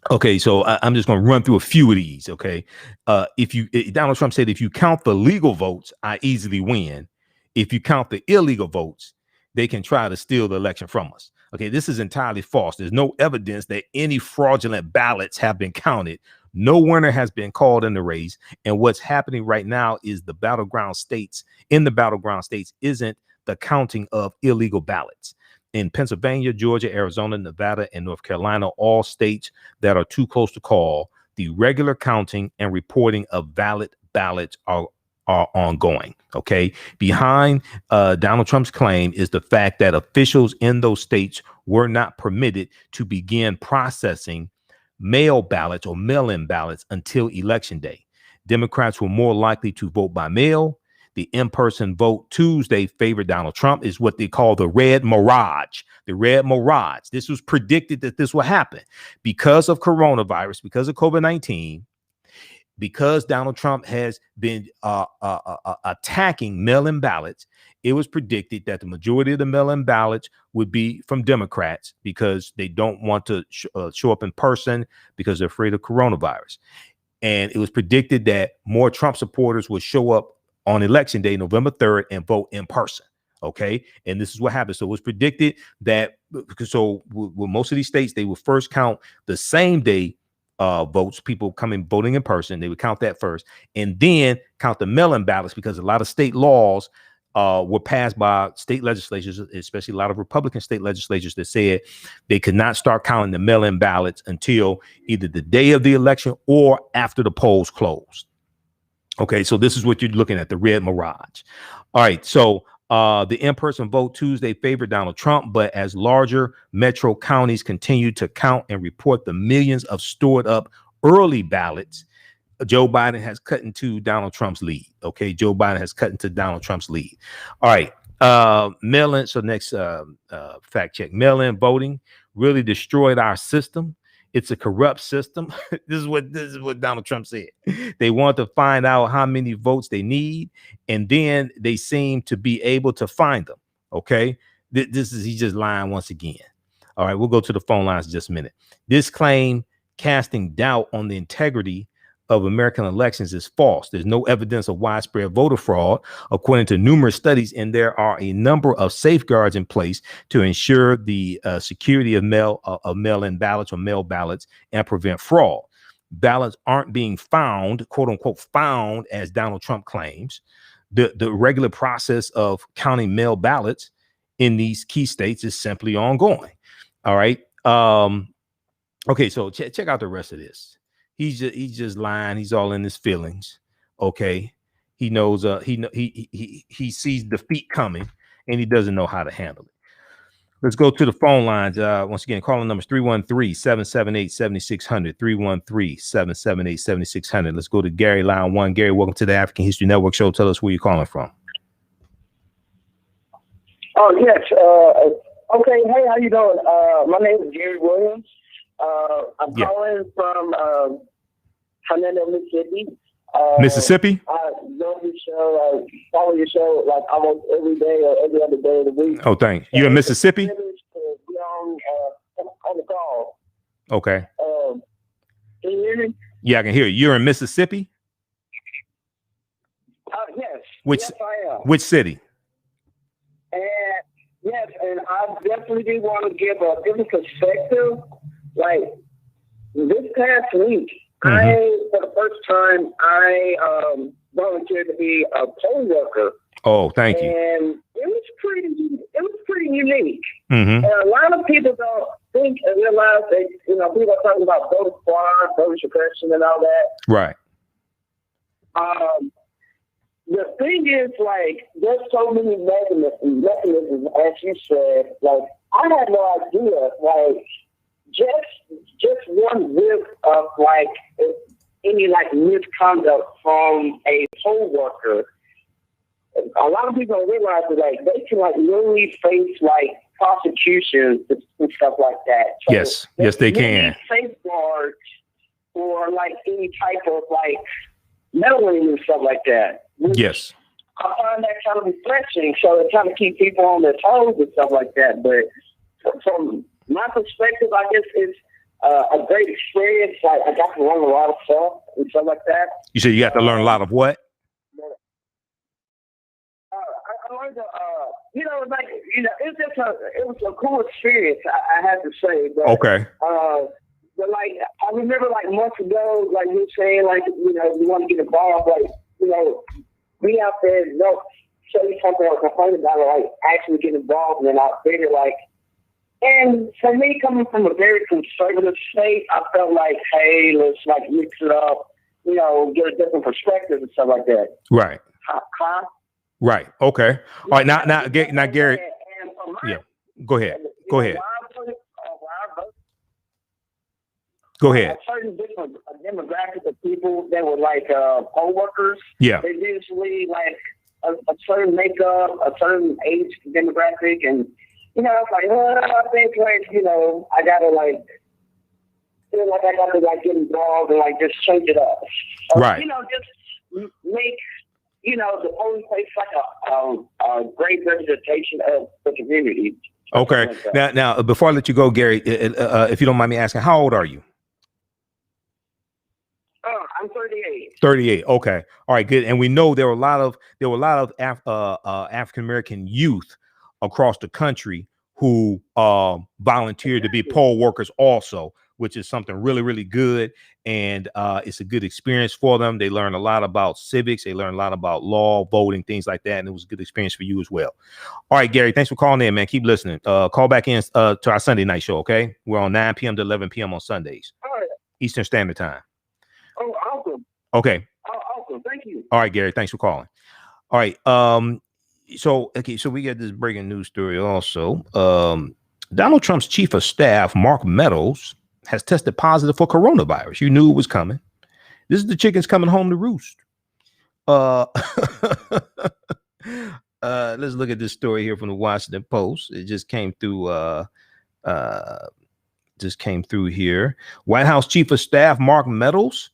Okay, so I'm just going to run through a few of these. Okay, Donald Trump said, if you count the legal votes, I easily win. If you count the illegal votes, they can try to steal the election from us. Okay, this is entirely false. There's no evidence that any fraudulent ballots have been counted. No winner has been called in the race. And what's happening right now is the battleground states isn't the counting of illegal ballots. In Pennsylvania, Georgia, Arizona, Nevada, and North Carolina, all states that are too close to call, the regular counting and reporting of valid ballots are ongoing. Okay. Behind Donald Trump's claim is the fact that officials in those states were not permitted to begin processing mail ballots or mail-in ballots until Election Day. Democrats were more likely to vote by mail. The in-person vote Tuesday favored Donald Trump, is what they call the red mirage. The red mirage. This was predicted that this would happen because of coronavirus, because of COVID-19. because Donald Trump has been attacking mail-in ballots, it was predicted that the majority of the mail-in ballots would be from Democrats because they don't want to show up in person because they're afraid of coronavirus. And it was predicted that more Trump supporters would show up on election day, November 3rd, and vote in person. Okay. And this is what happened. So it was predicted that, so with most of these states, they would first count the same day votes, people coming voting in person. They would count that first and then count the mail-in ballots, because a lot of state laws were passed by state legislatures, especially a lot of Republican state legislatures, that said they could not start counting the mail-in ballots until either the day of the election or after the polls closed. Okay, so this is what you're looking at, the red mirage. All right, so the in-person vote Tuesday favored Donald Trump, but as larger metro counties continue to count and report the millions of stored up early ballots, Joe Biden has cut into Donald Trump's lead. Okay, Joe Biden has cut into Donald Trump's lead. All right, mail-in. So next fact check: mail-in voting really destroyed our system. It's a corrupt system. This is what Donald Trump said. They want to find out how many votes they need, and then they seem to be able to find them. Okay, he's just lying once again. All right, we'll go to the phone lines in just a minute. This claim casting doubt on the integrity of American elections is false. There's no evidence of widespread voter fraud, according to numerous studies, and there are a number of safeguards in place to ensure the security of mail-in ballots or mail ballots and prevent fraud. Ballots aren't being found, quote unquote, found, as Donald Trump claims. The regular process of counting mail ballots in these key states is simply ongoing. All right. Okay, so check out the rest of this. He's just lying. He's all in his feelings. Okay, he knows. He sees defeat coming, and he doesn't know how to handle it. Let's go to the phone lines. Once again, calling numbers 313-778-7600. 313-778-7600. Let's go to Gary, line 1. Gary, welcome to the African History Network show. Tell us where you're calling from. Oh yes. Okay. Hey, how you doing? My name is Gary Williams. I'm calling from Hernando, Mississippi. Mississippi? I love your show. I follow your show like almost every day or every other day of the week. Oh, thanks. You're in Mississippi? On the call. Okay. Can you hear me? Yeah, I can hear you. You're in Mississippi? Yes. Yes, I am. Which city? And yes, and I definitely do want to give a different perspective. Like this past week, for the first time, I volunteered to be a poll worker. Oh, thank you. And it was pretty unique. Mm-hmm. And a lot of people don't think and realize that, people are talking about voter fraud, voter suppression, and all that. Right. The thing is, like, there's so many mechanisms, as you said. Like, I had no idea, like, just one whiff of like any like misconduct from a poll worker. A lot of people don't realize that like they can like literally face like prosecutions and stuff like that. So yes, they can. Safeguards or like any type of like meddling and stuff like that. Yes. I find that kind of refreshing. So it kind of keeps people on their toes and stuff like that. But from my perspective, I guess it's a great experience. Like I got to learn a lot of stuff and stuff like that. You said you got to learn a lot of what? I learned, it was a cool experience. I have to say. But, okay. But like I remember, like months ago, like you saying, like you want to get involved, like be out there, say something or complain about it, like actually get involved, and I figured like. And for me, coming from a very conservative state, I felt like, hey, let's like mix it up, get a different perspective and stuff like that. Right. Huh? Right. Okay. All right. Now, Gary. Yeah. Go ahead. Go ahead. Go ahead. A certain different demographic of people that were like poll workers. Yeah. They usually like a certain makeup, a certain age demographic, and. It's like, I think like, I gotta like feel like I got to like get involved and like just change it up. Right. You know, just make, you know, the polling place like a great representation of the community. Okay. Like Now, before I let you go, Gary, if you don't mind me asking, how old are you? I'm 38. 38. Okay. All right. Good. And we know there were a lot of African American youth across the country who volunteered to be poll workers also, which is something really, really good. And it's a good experience for them. They learn a lot about civics. They learn a lot about law, voting, things like that. And it was a good experience for you as well. All right, Gary, thanks for calling in, man. Keep listening. Call back in to our Sunday night show, okay? We're on 9 p.m. to 11 p.m. on Sundays, All right. Eastern Standard Time. Oh, awesome. Okay. Oh, awesome. Thank you. All right, Gary, thanks for calling. All right. So we got this breaking news story also. Donald Trump's chief of staff, Mark Meadows, has tested positive for coronavirus. You knew it was coming. This is the chickens coming home to roost. Let's look at this story here from the Washington Post. It just came through. Here. White House chief of staff Mark Meadows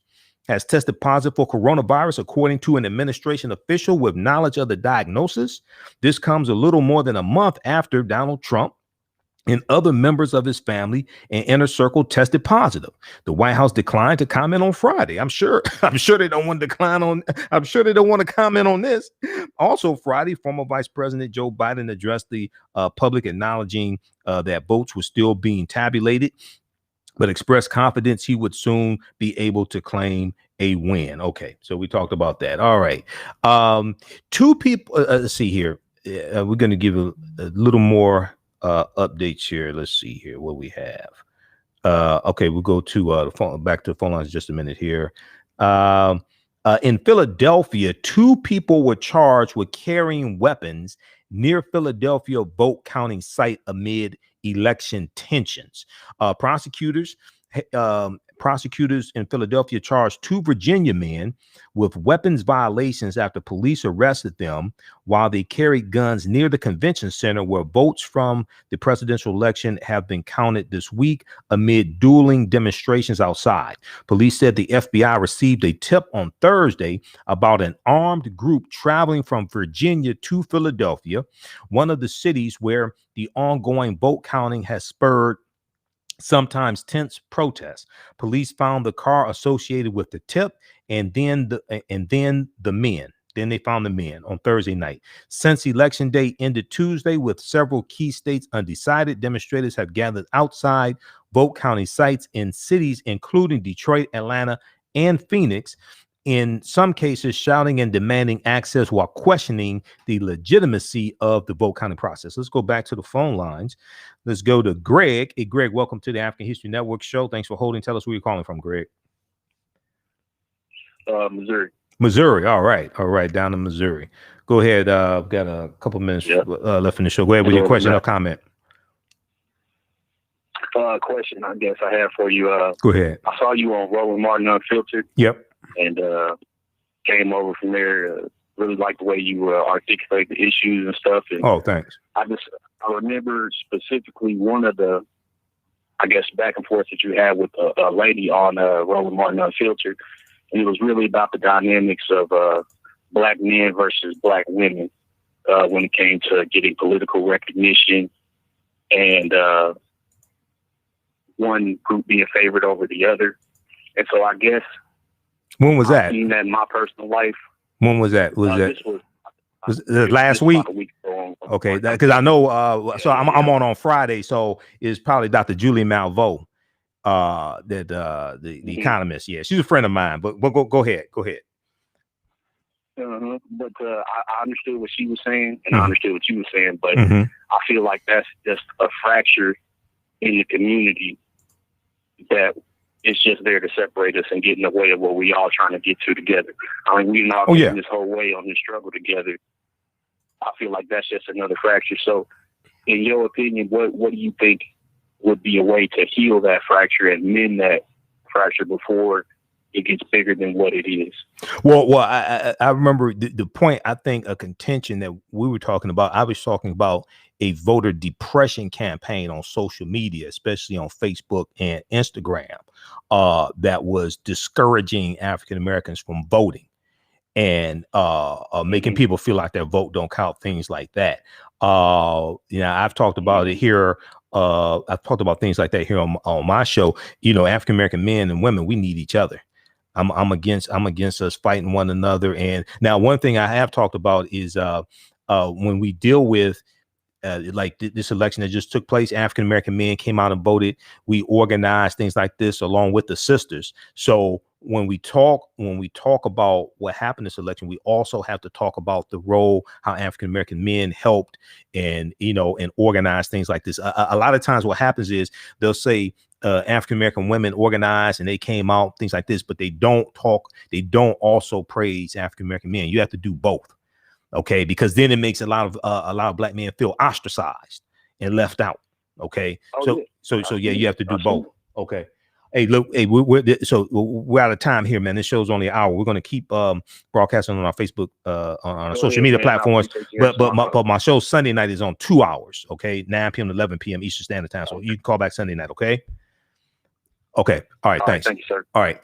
has tested positive for coronavirus, according to an administration official with knowledge of the diagnosis. This comes a little more than a month after Donald Trump and other members of his family and inner circle tested positive. The White House declined to comment on Friday. I'm sure they don't want to comment on this. Also Friday, former Vice President Joe Biden addressed the public, acknowledging that votes were still being tabulated, but expressed confidence he would soon be able to claim a win. Okay, so we talked about that. All right. Two people, let's see here. We're going to give a little more updates here. Let's see here what we have. Okay, we'll go to the phone, back to the phone lines in just a minute here. In Philadelphia, two people were charged with carrying weapons near Philadelphia vote counting site amid election tensions. Prosecutors in Philadelphia charged two Virginia men with weapons violations after police arrested them while they carried guns near the convention center where votes from the presidential election have been counted this week amid dueling demonstrations outside. Police said the FBI received a tip on Thursday about an armed group traveling from Virginia to Philadelphia, one of the cities where the ongoing vote counting has spurred sometimes tense protests. Police found the car associated with the tip, and then they found the men on Thursday night. Since election day ended Tuesday, with several key states undecided, demonstrators have gathered outside vote counting sites in cities including Detroit, Atlanta, and Phoenix, in some cases shouting and demanding access while questioning the legitimacy of the vote counting process. Let's go back to the phone lines. Let's go to Greg. Hey, Greg, welcome to the African History Network show. Thanks for holding. Tell us where you're calling from, Greg. Missouri. Missouri. All right. Down in Missouri. Go ahead. Got a couple minutes left in the show. Go ahead with your question or comment. Question, I guess I have for you. Go ahead. I saw you on Roland Martin Unfiltered. Yep. And came over from there. Really liked the way you articulate the issues and stuff. And oh, thanks. I remember specifically one of the, I guess, back and forth that you had with a lady on Roland Martin Unfiltered. And it was really about the dynamics of black men versus black women when it came to getting political recognition and one group being favored over the other. And so I guess, when was that? I've seen that in my personal life. When was that? This was last week? About a week ago. Okay, because I know. So I'm on Friday, so it's probably Dr. Julie Malveaux, the economist. Yeah, she's a friend of mine. But go ahead. But I understood what she was saying, and I understood what you were saying. But I feel like that's just a fracture in the community that it's just there to separate us and get in the way of what we all trying to get to together. I mean, we're not getting this whole way on this struggle together. I feel like that's just another fracture. So in your opinion, what do you think would be a way to heal that fracture and mend that fracture before it gets bigger than what it is. Well, I remember the point. I think a contention that we were talking about. I was talking about a voter depression campaign on social media, especially on Facebook and Instagram, that was discouraging African Americans from voting and making people feel like their vote don't count, things like that. I've talked about it here. I've talked about things like that here on my show. African American men and women, we need each other. I'm against us fighting one another. And now one thing I have talked about is when we deal with this election that just took place, African American men came out and voted. We organized things like this along with the sisters. So when we talk about what happened this election, we also have to talk about the role how African American men helped and organize things like this. A lot of times what happens is they'll say African American women organized and they came out, things like this, but they don't also praise African American men. You have to do both. Okay, because then it makes a lot of black men feel ostracized and left out. Okay, so you have to do both. Okay, hey, look, hey, we're out of time here, man. This show's only an hour. We're going to keep broadcasting on our Facebook, on our social media platforms. But my show Sunday night is on 2 hours. Okay, 9 p.m. to 11 p.m. Eastern Standard Time. So you can call back Sunday night. Okay. Okay. All right. Thanks. Thank you, sir. All right,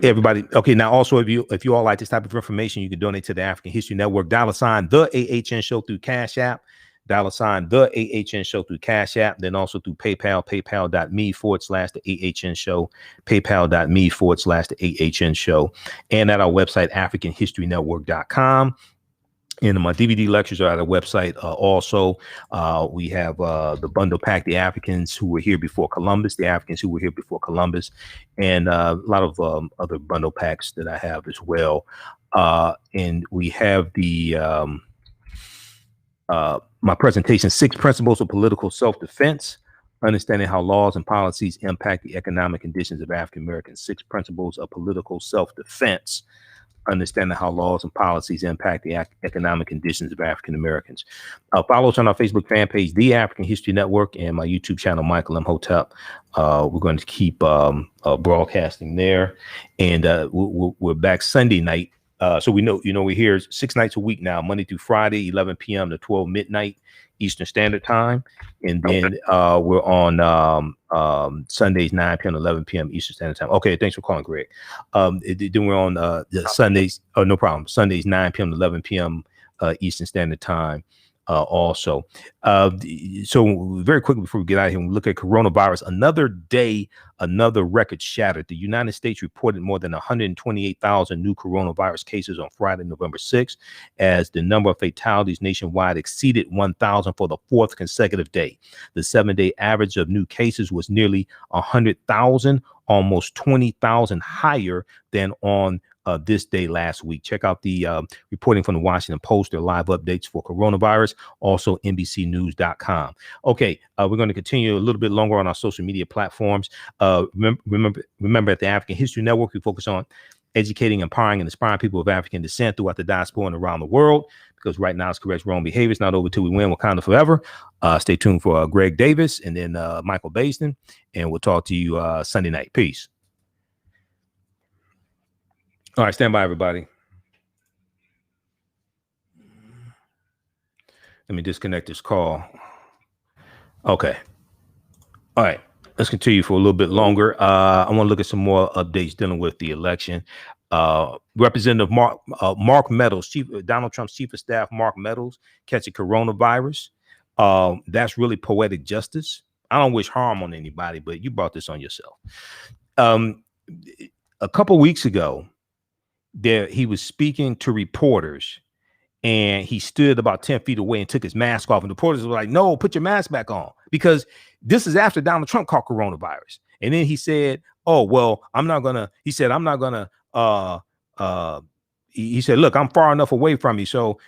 everybody. Okay. Now, also, if you all like this type of information, you can donate to the African History Network. $, the AHN Show through Cash App. $, the AHN Show through Cash App. Then also through PayPal, paypal.me/the AHN Show, paypal.me/the AHN Show, and at our website, AfricanHistoryNetwork.com. And my DVD lectures are at our website. Also, we have the bundle pack, the Africans who were here before Columbus, the Africans who were here before Columbus, and a lot of other bundle packs that I have as well. And we have the my presentation, 6 Principles of Political Self-Defense, Understanding How Laws and Policies Impact the Economic Conditions of African Americans. 6 Principles of Political Self-Defense, Understanding How Laws and Policies Impact the Economic Conditions of African Americans. Follow us on our Facebook fan page, The African History Network, and my YouTube channel, Michael Imhotep. We're going to keep broadcasting there, and we're back Sunday night. So we're here 6 nights a week now, Monday through Friday, 11 p.m. to 12 midnight Eastern Standard Time, and then we're on Sundays 9 p.m. to 11 p.m. Eastern Standard Time. Okay, thanks for calling, Greg. Then we're on the Sundays. Oh, no problem. Sundays 9 p.m. to 11 p.m. Eastern Standard Time. Also, so very quickly before we get out of here, when we look at coronavirus, another day, another record shattered. The United States reported more than 128,000 new coronavirus cases on Friday, November 6th, as the number of fatalities nationwide exceeded 1,000 for the 4th consecutive day. The 7-day average of new cases was nearly 100,000, almost 20,000 higher than on this day last week. Check out the reporting from the Washington Post, their live updates for coronavirus, also NBCnews.com. Okay, we're going to continue a little bit longer on our social media platforms. Remember at the African History Network, we focus on educating, empowering, and inspiring people of African descent throughout the diaspora and around the world, because right now it's correct wrong behavior. It's not over till we win. Wakanda forever. Stay tuned for Greg Davis and then Michael Baston, and we'll talk to you Sunday night. Peace. All right, stand by, everybody. Let me disconnect this call. Okay. All right, let's continue for a little bit longer. I want to look at some more updates dealing with the election. Representative Mark Meadows, Donald Trump's chief of staff, Mark Meadows, catching coronavirus. That's really poetic justice. I don't wish harm on anybody, but you brought this on yourself. A couple weeks ago, he was speaking to reporters, and he stood about 10 feet away and took his mask off. And the reporters were like, "No, put your mask back on," because this is after Donald Trump caught coronavirus. And then he said, "Oh, well, I'm not gonna." He said, "I'm not gonna." He said, "Look, I'm far enough away from you, so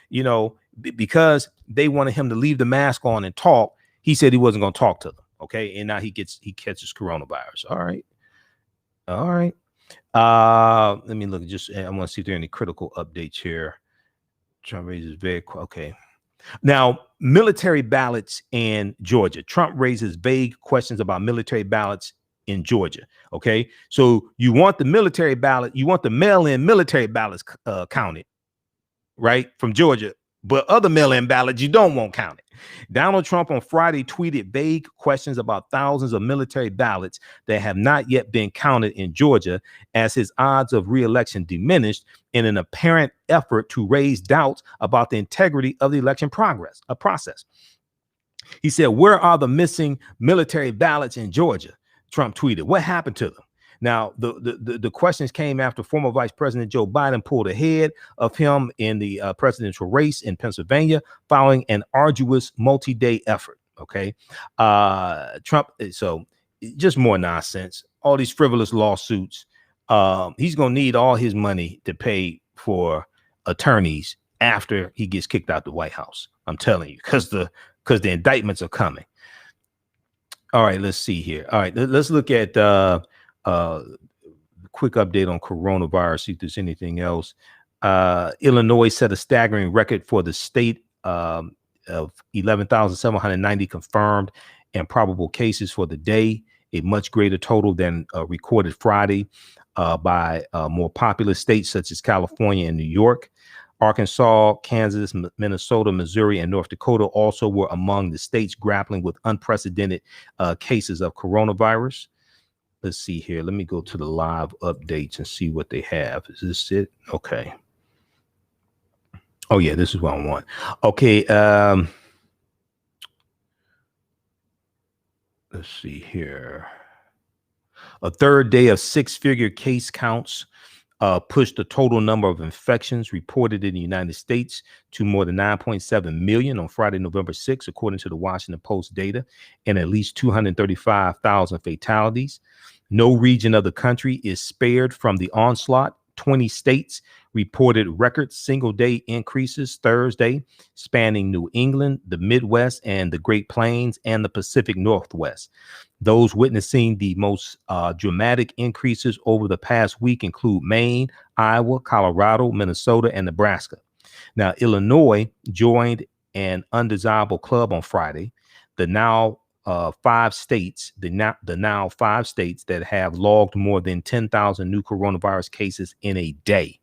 because they wanted him to leave the mask on and talk, he said he wasn't gonna talk to them." Okay, and now he catches coronavirus. All right. Let me look. I want to see if there are any critical updates here. Trump raises okay. Now, military ballots in Georgia. Trump raises vague questions about military ballots in Georgia. Okay, so you want the military ballot, you want the mail-in military ballots counted, right, from Georgia, but other mail-in ballots you don't want counted. Donald Trump on Friday tweeted vague questions about thousands of military ballots that have not yet been counted in Georgia as his odds of re-election diminished in an apparent effort to raise doubts about the integrity of the election process. He said, "Where are the missing military ballots in Georgia?" Trump tweeted. "What happened to them?" Now, the questions came after former Vice President Joe Biden pulled ahead of him in the presidential race in Pennsylvania following an arduous multi-day effort. Okay. Trump. So just more nonsense. All these frivolous lawsuits. He's going to need all his money to pay for attorneys after he gets kicked out the White House. I'm telling you, because the indictments are coming. All right, let's see here. All right, let's look at quick update on coronavirus, see if there's anything else. Illinois set a staggering record for the state of 11,790 confirmed and probable cases for the day, a much greater total than recorded Friday by more populous states such as California and New York. Arkansas, Kansas, Minnesota, Missouri, and North Dakota also were among the states grappling with unprecedented cases of coronavirus. Let's see here. Let me go to the live updates and see what they have. Is this it? Okay. Oh, yeah, this is what I want. Okay. Let's see here. A third day of six-figure case counts pushed the total number of infections reported in the United States to more than 9.7 million on Friday, November 6, according to the Washington Post data, and at least 235,000 fatalities. No region of the country is spared from the onslaught. 20 states reported record single-day increases Thursday, spanning New England, the Midwest, and the Great Plains, and the Pacific Northwest. Those witnessing the most dramatic increases over the past week include Maine, Iowa, Colorado, Minnesota, and Nebraska. Now, Illinois joined an undesirable club on Friday. The now five states that have logged more than 10,000 new coronavirus cases in a day.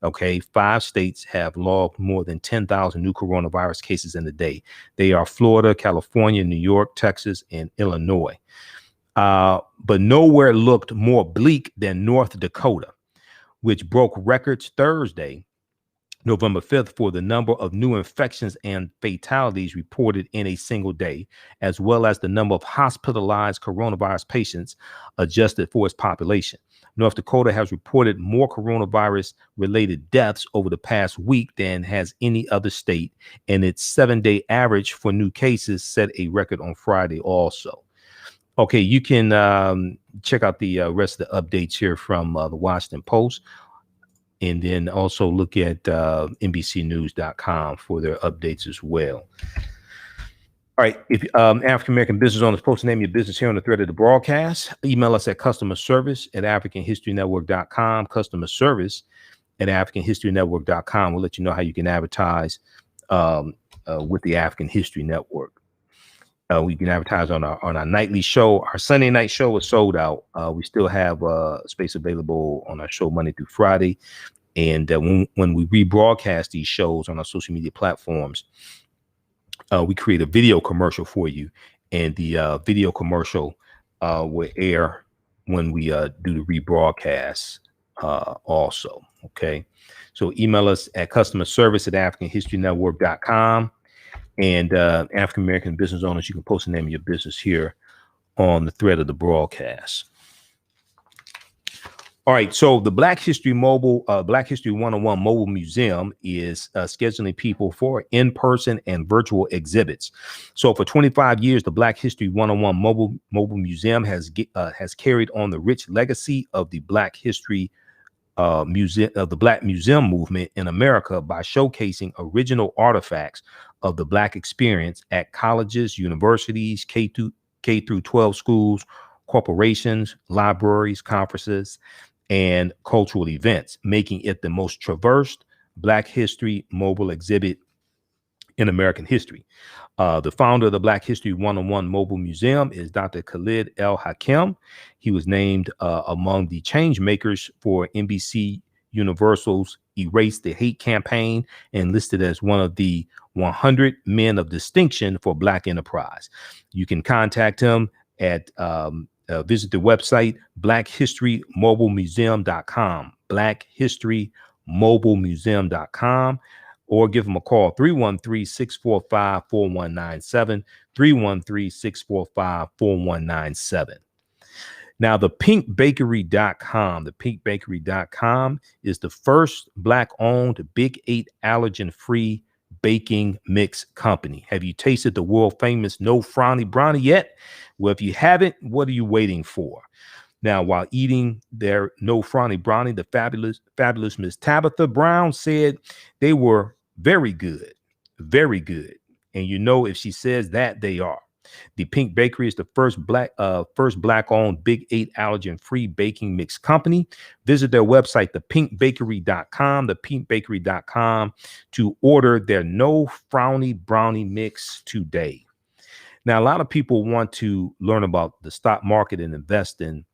Okay, 5 states have logged more than 10,000 new coronavirus cases in a day. They are Florida, California, New York, Texas, and Illinois. But nowhere looked more bleak than North Dakota, which broke records Thursday, November 5th, for the number of new infections and fatalities reported in a single day, as well as the number of hospitalized coronavirus patients adjusted for its population. North Dakota has reported more coronavirus-related deaths over the past week than has any other state, and its 7-day average for new cases set a record on Friday also. Okay, you can check out the rest of the updates here from the Washington Post, and then also look at NBCnews.com for their updates as well. All right, if African-American business owners post the name of your business here on the thread of the broadcast, email us at customerservice@AfricanHistoryNetwork.com, customerservice@AfricanHistoryNetwork.com. We'll let you know how you can advertise with the African History Network. We can advertise on our nightly show. Our Sunday night show is sold out. We still have space available on our show Monday through Friday. And when we rebroadcast these shows on our social media platforms, we create a video commercial for you. And the video commercial will air when we do the rebroadcast also. Okay. So email us at customerservice@AfricanHistoryNetwork.com. And African-American business owners, you can post the name of your business here on the thread of the broadcast. All right, so the Black History 101 Mobile Museum is scheduling people for in-person and virtual exhibits. So for 25 years, the Black History 101 Mobile Museum has carried on the rich legacy of the Black History Museum of the Black Museum movement in America by showcasing original artifacts of the Black experience at colleges, universities, K through 12 schools, corporations, libraries, conferences, and cultural events, making it the most traversed Black history mobile exhibit in American history. The founder of the Black History 101 Mobile Museum is Dr. Khalid El Hakim. He was named among the change makers for NBC Universal's Erase the Hate campaign and listed as one of the 100 men of distinction for Black enterprise. You can contact him at visit the website blackhistorymobilemuseum.com, blackhistorymobilemuseum.com, or give them a call, 313-645-4197, 313-645-4197. Now, the pinkbakery.com is the first Black-owned Big 8 allergen-free baking mix company. Have you tasted the world-famous No Frowny Brownie yet? Well, if you haven't, what are you waiting for? Now, while eating their No Frowny Brownie, the fabulous Miss Tabitha Brown said they were very good, very good. And you know, if she says that, they are. The Pink Bakery is the first Black-owned Big 8 allergen-free baking mix company. Visit their website, thepinkbakery.com, to order their No Frowny Brownie mix today. Now, a lot of people want to learn about the stock market and invest in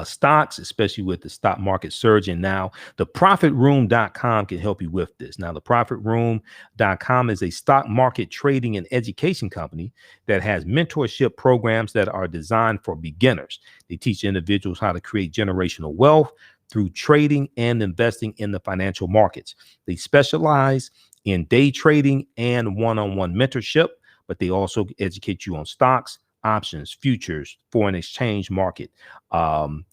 stocks, especially with the stock market surging now. theprofitroom.com can help you with this. Now, theprofitroom.com is a stock market trading and education company that has mentorship programs that are designed for beginners. They teach individuals how to create generational wealth through trading and investing in the financial markets. They specialize in day trading and one-on-one mentorship, but they also educate you on stocks, options, futures, foreign exchange market,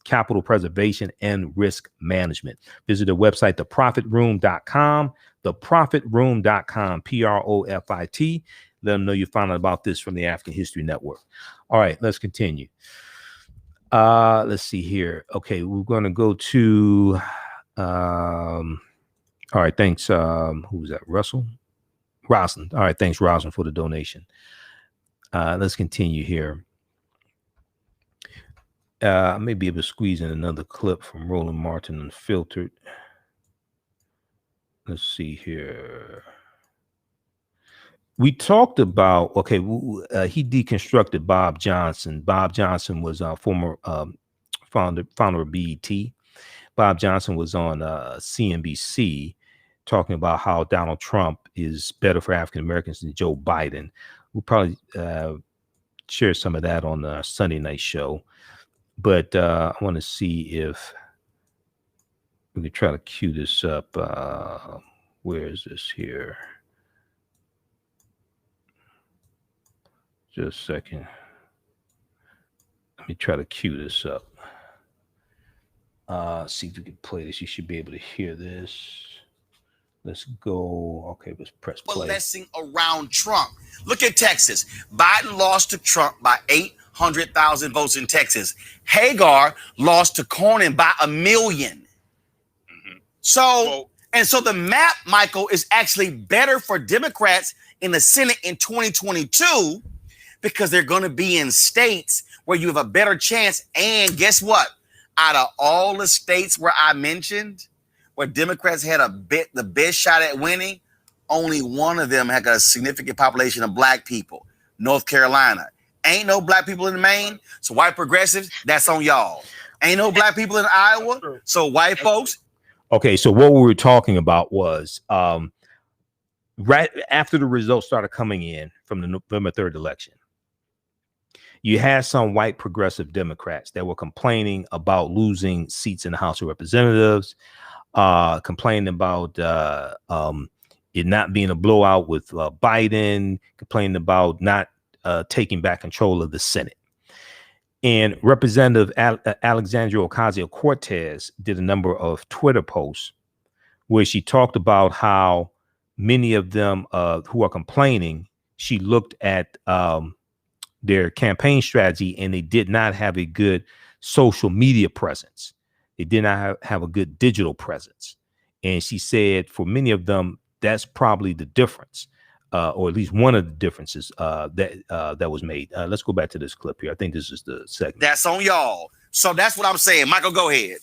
capital preservation, and risk management. Visit the website, theprofitroom.com, theprofitroom.com, PROFIT. Let them know you found out about this from the African History Network. All right, let's continue. Let's see here. Okay, we're going to go to, all right, thanks. Who was that? Russell? Rosalind. All right, thanks, Rosalind, for the donation. Let's continue here. I may be able to squeeze in another clip from Roland Martin Unfiltered. Let's see here. We talked about, okay, he deconstructed Bob Johnson. Bob Johnson was a former founder of BET. Bob Johnson was on CNBC talking about how Donald Trump is better for African Americans than Joe Biden. We'll probably share some of that on the Sunday night show. But I want to see if we could try to cue this up. Where is this here? Just a second. Let me try to cue this up. See if we can play this. You should be able to hear this. Let's go. Okay, let's press play. Coalescing around Trump. Look at Texas. Biden lost to Trump by 800,000 votes in Texas. Hagar lost to Cornyn by 1 million. Mm-hmm. So the map, Michael, is actually better for Democrats in the Senate in 2022 because they're going to be in states where you have a better chance. And guess what? Out of all the states where I mentioned, where Democrats had the best shot at winning, only one of them had a significant population of Black people, North Carolina. Ain't no Black people in Maine, so white progressives, that's on y'all. Ain't no Black people in Iowa, so white folks. Okay, so what we were talking about was right after the results started coming in from the November 3rd election, you had some white progressive Democrats that were complaining about losing seats in the House of Representatives, complaining about it not being a blowout with Biden, complaining about not taking back control of the Senate. And Representative Alexandria Ocasio-Cortez did a number of Twitter posts where she talked about how many of them who are complaining, she looked at their campaign strategy and they did not have a good social media presence. They did not have a good digital presence. And she said for many of them, that's probably the difference, or at least one of the differences that was made. Let's go back to this clip here. I think this is the segment. That's on y'all. So that's what I'm saying. Michael, go ahead.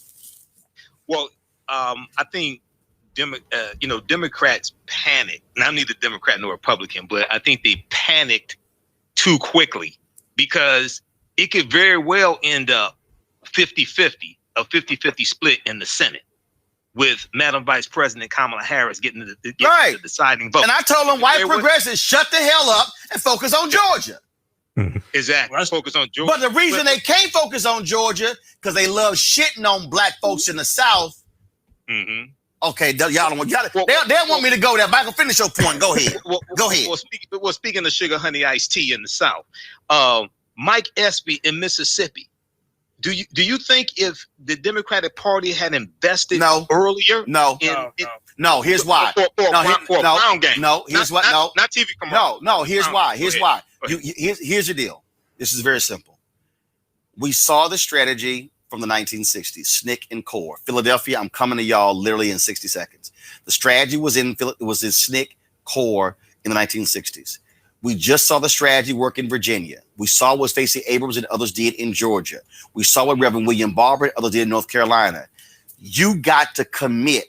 Well, I think Democrats panicked. And I'm neither Democrat nor Republican, but I think they panicked too quickly because it could very well end up 50-50, a 50-50 split in the Senate, with Madam Vice President Kamala Harris getting the deciding vote. And I told them white progressives shut the hell up and focus on Georgia. Exactly. Let's focus on Georgia. But the reason they can't focus on Georgia because they love shitting on black folks in the South. Mm-hmm. Okay, y'all don't want they want me to go there. But I can finish your point. Go ahead. Go ahead. Speaking of sugar honey iced tea in the South, Mike Espy in Mississippi. Do you think if the Democratic Party had invested earlier? No. Here's why. For a Brown game. No. Here's what. No. Not TV commercial. No. Here's why. Here's why. Here's your deal. This is very simple. We saw the strategy from the 1960s, SNCC and CORE. Philadelphia, I'm coming to y'all literally in 60 seconds. The strategy was in SNCC, CORE in the 1960s. We just saw the strategy work in Virginia. We saw what Stacey Abrams and others did in Georgia. We saw what Reverend William Barber and others did in North Carolina. You got to commit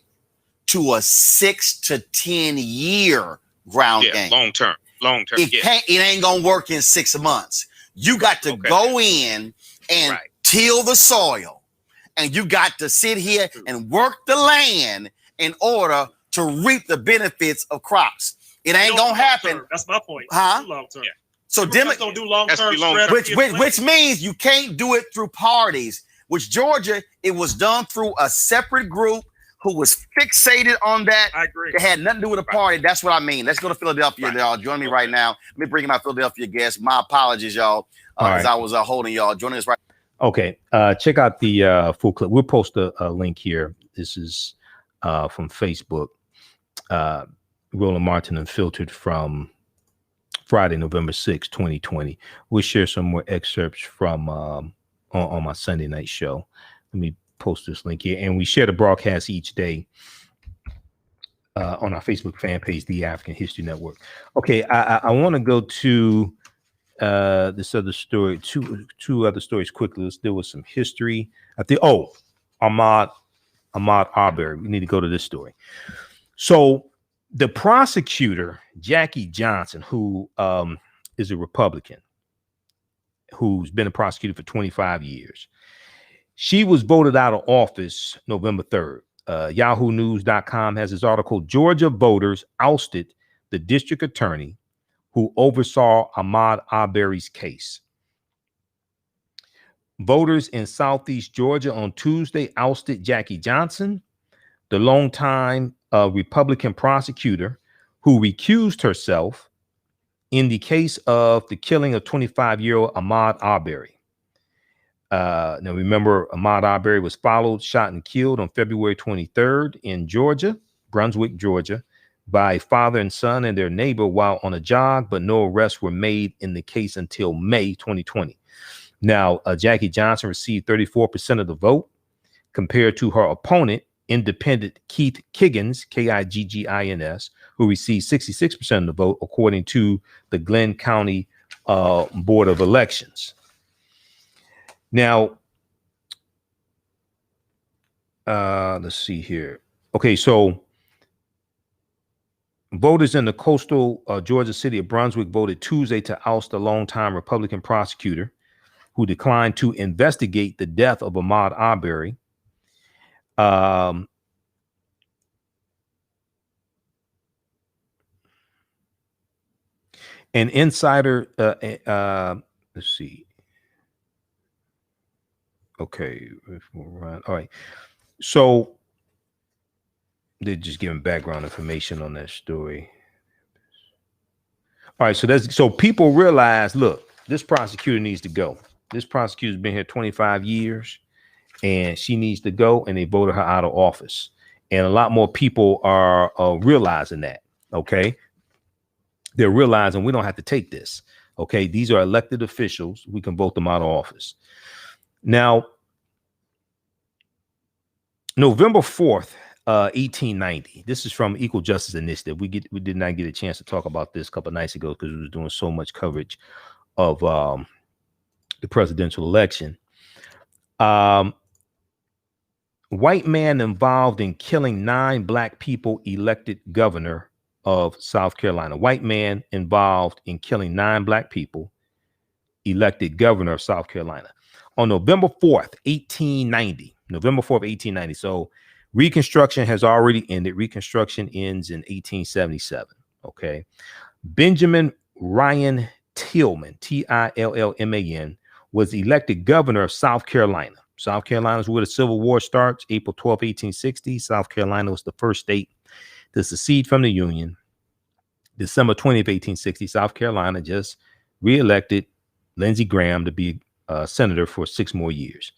to a 6 to 10 year ground game. Long term. It ain't gonna work in 6 months. You got to go in and till the soil, and you got to sit here and work the land in order to reap the benefits of crops. It ain't gonna happen. That's my point. Huh? Long term. Yeah. So Democrats don't do long term, which means you can't do it through parties. Which Georgia, it was done through a separate group who was fixated on that. I agree. It had nothing to do with a party. That's what I mean. Let's go to Philadelphia, y'all. Join me right now. Let me bring in my Philadelphia guest. My apologies, y'all, as I was holding y'all. Joining us right. Okay. Check out the full clip. We'll post a link here. This is from Facebook. Roland Martin Unfiltered from Friday, November 6, 2020. We'll share some more excerpts from on my Sunday night show. Let me post this link here. And we share the broadcast each day on our Facebook fan page, The African History Network. Okay, I want to go to this other story, two other stories quickly. Let's deal with some history. Ahmaud Arbery. We need to go to this story. So the prosecutor, Jackie Johnson, who is a Republican, who's been a prosecutor for 25 years, she was voted out of office November 3rd. YahooNews.com has this article: Georgia voters ousted the district attorney who oversaw Ahmaud Arbery's case. Voters in Southeast Georgia on Tuesday ousted Jackie Johnson, the longtime Republican prosecutor who recused herself in the case of the killing of 25-year-old Ahmaud Arbery. Now, remember, Ahmaud Arbery was followed, shot, and killed on February 23rd in Georgia, Brunswick, Georgia, by father and son and their neighbor while on a jog, but no arrests were made in the case until May 2020. Now, Jackie Johnson received 34% of the vote compared to her opponent, independent Keith Kiggins, Kiggins, who received 66% of the vote, according to the Glenn County Board of Elections. Now, let's see here. Okay, so voters in the coastal Georgia city of Brunswick voted Tuesday to oust a longtime Republican prosecutor who declined to investigate the death of Ahmaud Arbery. An insider, let's see. Okay, all right. So they're just giving background information on that story. All right, so people realize, look, this prosecutor needs to go. This prosecutor's been here 25 years, and she needs to go, and they voted her out of office. And a lot more people are realizing that, okay? They're realizing we don't have to take this, okay? These are elected officials. We can vote them out of office. Now, November 4th, 1890. This is from Equal Justice Initiative. We did not get a chance to talk about this a couple of nights ago because we was doing so much coverage of the presidential election. On White man involved in killing 9 black people elected governor of South Carolina. White man involved in killing 9 black people elected governor of South Carolina on November 4th, 1890. November 4th, 1890. So Reconstruction has already ended. Reconstruction ends in 1877. Okay. Benjamin Ryan Tillman, Tillman, was elected governor of South Carolina. South Carolina is where the Civil War starts, April 12, 1860. South Carolina was the first state to secede from the Union. December 20th, 1860, South Carolina just reelected Lindsey Graham to be a senator for 6 more years.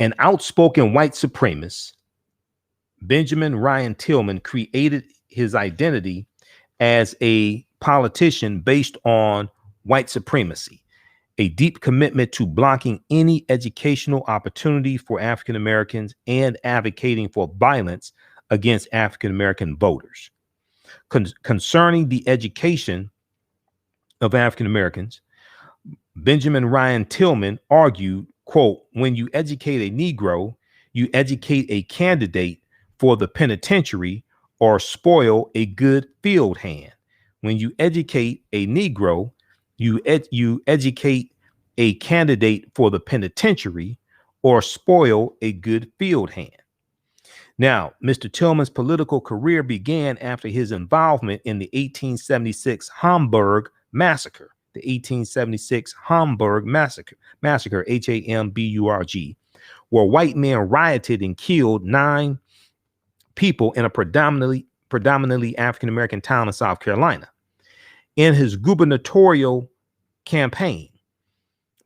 An outspoken white supremacist, Benjamin Ryan Tillman created his identity as a politician based on white supremacy, a deep commitment to blocking any educational opportunity for African Americans and advocating for violence against African American voters. Concerning the education of African Americans, Benjamin Ryan Tillman argued, quote, "When you educate a Negro, you educate a candidate for the penitentiary or spoil a good field hand. When you educate a Negro, you educate a candidate for the penitentiary or spoil a good field hand." Now, Mr. Tillman's political career began after his involvement in the 1876 Hamburg Massacre. The 1876 Hamburg Massacre, Hamburg, where white men rioted and killed 9 people in a predominantly African-American town in South Carolina. In his gubernatorial campaign,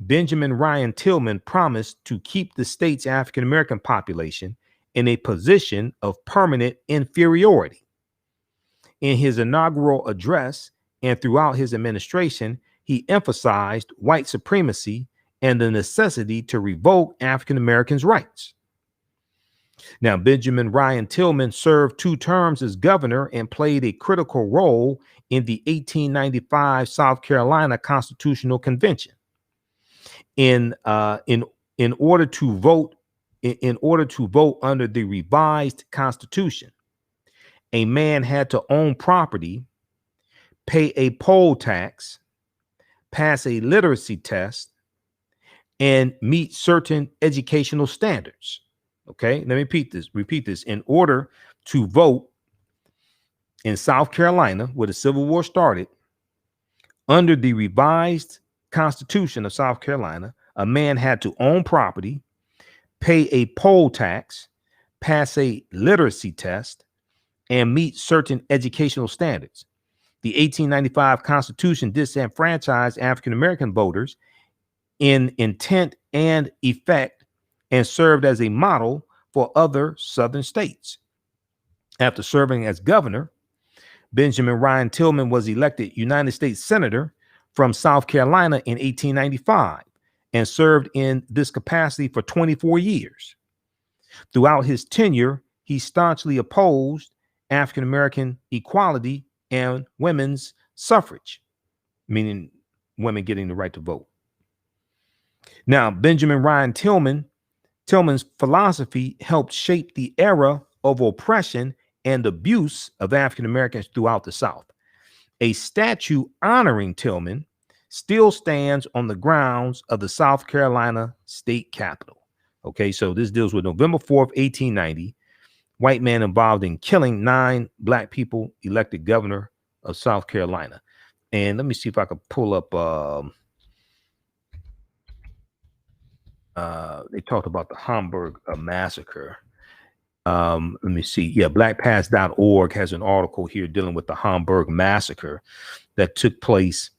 Benjamin Ryan Tillman promised to keep the state's African-American population in a position of permanent inferiority. In his inaugural address and throughout his administration, he emphasized white supremacy and the necessity to revoke African Americans' rights. Now, Benjamin Ryan Tillman served 2 terms as governor and played a critical role in the 1895 South Carolina Constitutional Convention. In order to vote under the revised Constitution, a man had to own property, pay a poll tax, pass a literacy test, and meet certain educational standards. Okay, let me repeat this. In order to vote in South Carolina, where the Civil War started, under the revised Constitution of South Carolina, a man had to own property, pay a poll tax, pass a literacy test, and meet certain educational standards. The 1895 Constitution disenfranchised African American voters in intent and effect and served as a model for other Southern states. After serving as governor, Benjamin Ryan Tillman was elected United States Senator from South Carolina in 1895 and served in this capacity for 24 years. Throughout his tenure, he staunchly opposed African American equality and women's suffrage, meaning women getting the right to vote. Now, Benjamin Ryan Tillman's philosophy helped shape the era of oppression and abuse of African Americans throughout the South. A statue honoring Tillman still stands on the grounds of the South Carolina State Capitol. Okay, so this deals with November 4th, 1890. White man involved in killing 9 black people elected governor of South Carolina. And let me see if I can pull up. They talked about the Hamburg Massacre. Let me see. Yeah, blackpast.org has an article here dealing with the Hamburg Massacre that took place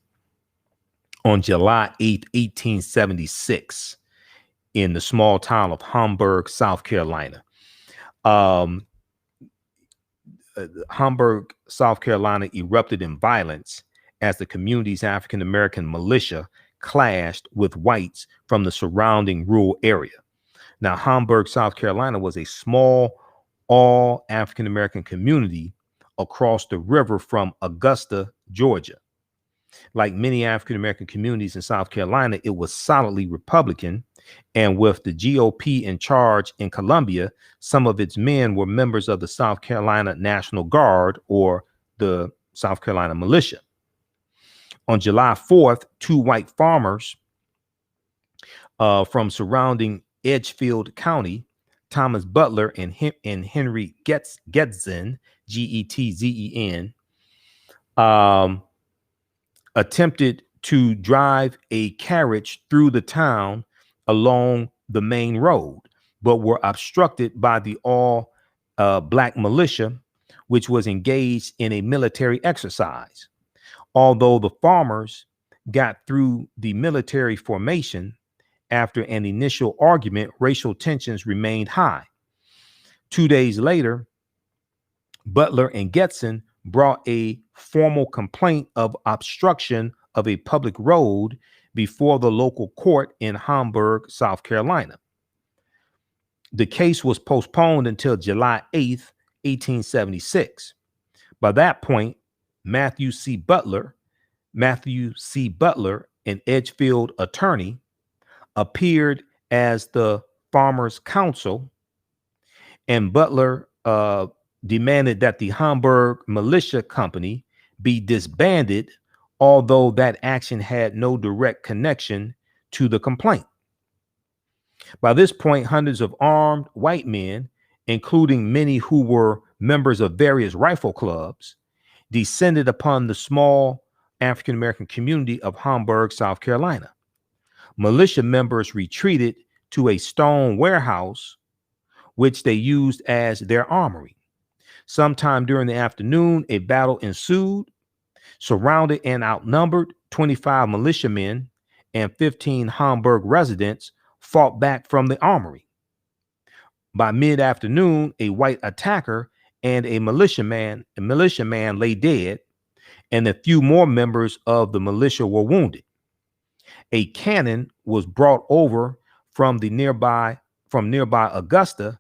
on July 8th, 1876 in the small town of Hamburg, South Carolina. Hamburg, South Carolina erupted in violence as the community's African-American militia clashed with whites from the surrounding rural area. Now, Hamburg, South Carolina was a small, all African-American community across the river from Augusta, Georgia. Like many African-American communities in South Carolina, it was solidly Republican And with the GOP in charge in Columbia, some of its men were members of the South Carolina National Guard, or the South Carolina Militia. On July 4th, two white farmers from surrounding Edgefield County, Thomas Butler and Henry Getzen, Getzen, attempted to drive a carriage through the town along the main road, but were obstructed by the all black militia, which was engaged in a military exercise. Although the farmers got through the military formation, after an initial argument, racial tensions remained high. 2 days later, Butler and Getzen brought a formal complaint of obstruction of a public road before the local court in Hamburg, South Carolina. The case was postponed until July 8th, 1876. By that point, Matthew C. Butler, an Edgefield attorney, appeared as the farmers' counsel, and Butler demanded that the Hamburg Militia Company be disbanded, although that action had no direct connection to the complaint. By this point, hundreds of armed white men, including many who were members of various rifle clubs, descended upon the small African-American community of Hamburg, South Carolina. Militia members retreated to a stone warehouse, which they used as their armory. Sometime during the afternoon, a battle ensued. Surrounded and outnumbered, 25 militiamen and 15 Hamburg residents fought back from the armory. By mid-afternoon, a white attacker and a militiaman lay dead, and a few more members of the militia were wounded. A cannon was brought over from nearby Augusta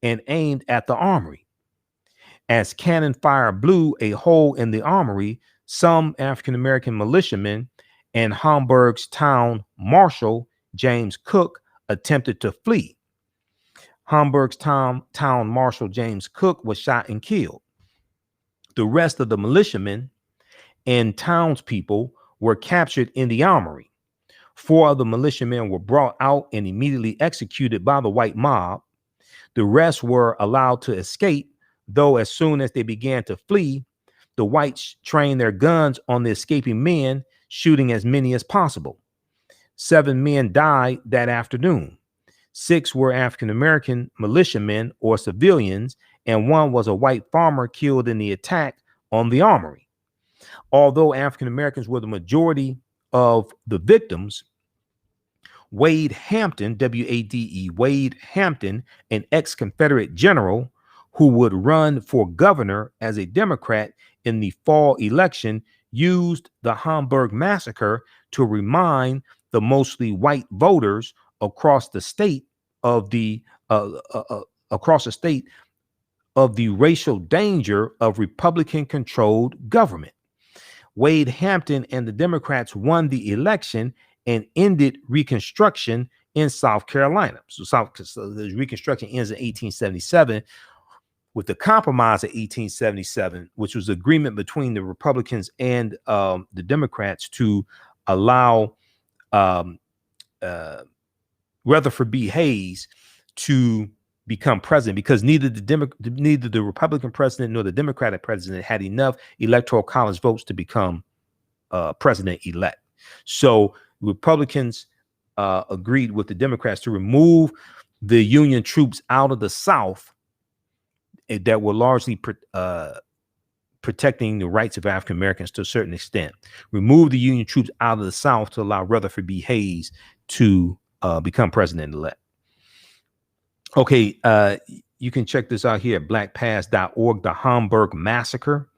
and aimed at the armory. As cannon fire blew a hole in the armory, some African-American militiamen and Hamburg's town marshal, James Cook, attempted to flee. Hamburg's town marshal, James Cook, was shot and killed. The rest of the militiamen and townspeople were captured in the armory. 4 of the militiamen were brought out and immediately executed by the white mob. The rest were allowed to escape, though as soon as they began to flee, the whites trained their guns on the escaping men, shooting as many as possible. 7 men died that afternoon. 6 were African-American militiamen or civilians, and 1 was a white farmer killed in the attack on the armory. Although African-Americans were the majority of the victims, Wade Hampton, W-A-D-E, Wade Hampton, an ex-Confederate general who would run for governor as a Democrat in the fall election, used the Hamburg Massacre to remind the mostly white voters across the state of the racial danger of Republican-controlled government. Wade Hampton and the Democrats won the election and ended Reconstruction in South Carolina. So the Reconstruction ends in 1877 with the Compromise of 1877, which was agreement between the Republicans and the Democrats to allow Rutherford B. Hayes to become president, because neither the Republican president nor the Democratic president had enough Electoral College votes to become president-elect. So Republicans agreed with the Democrats to remove the Union troops out of the South that were largely protecting the rights of African Americans to a certain extent. Remove the Union troops out of the South to allow Rutherford B. Hayes to become president-elect. Okay, you can check this out here at blackpast.org. The Hamburg Massacre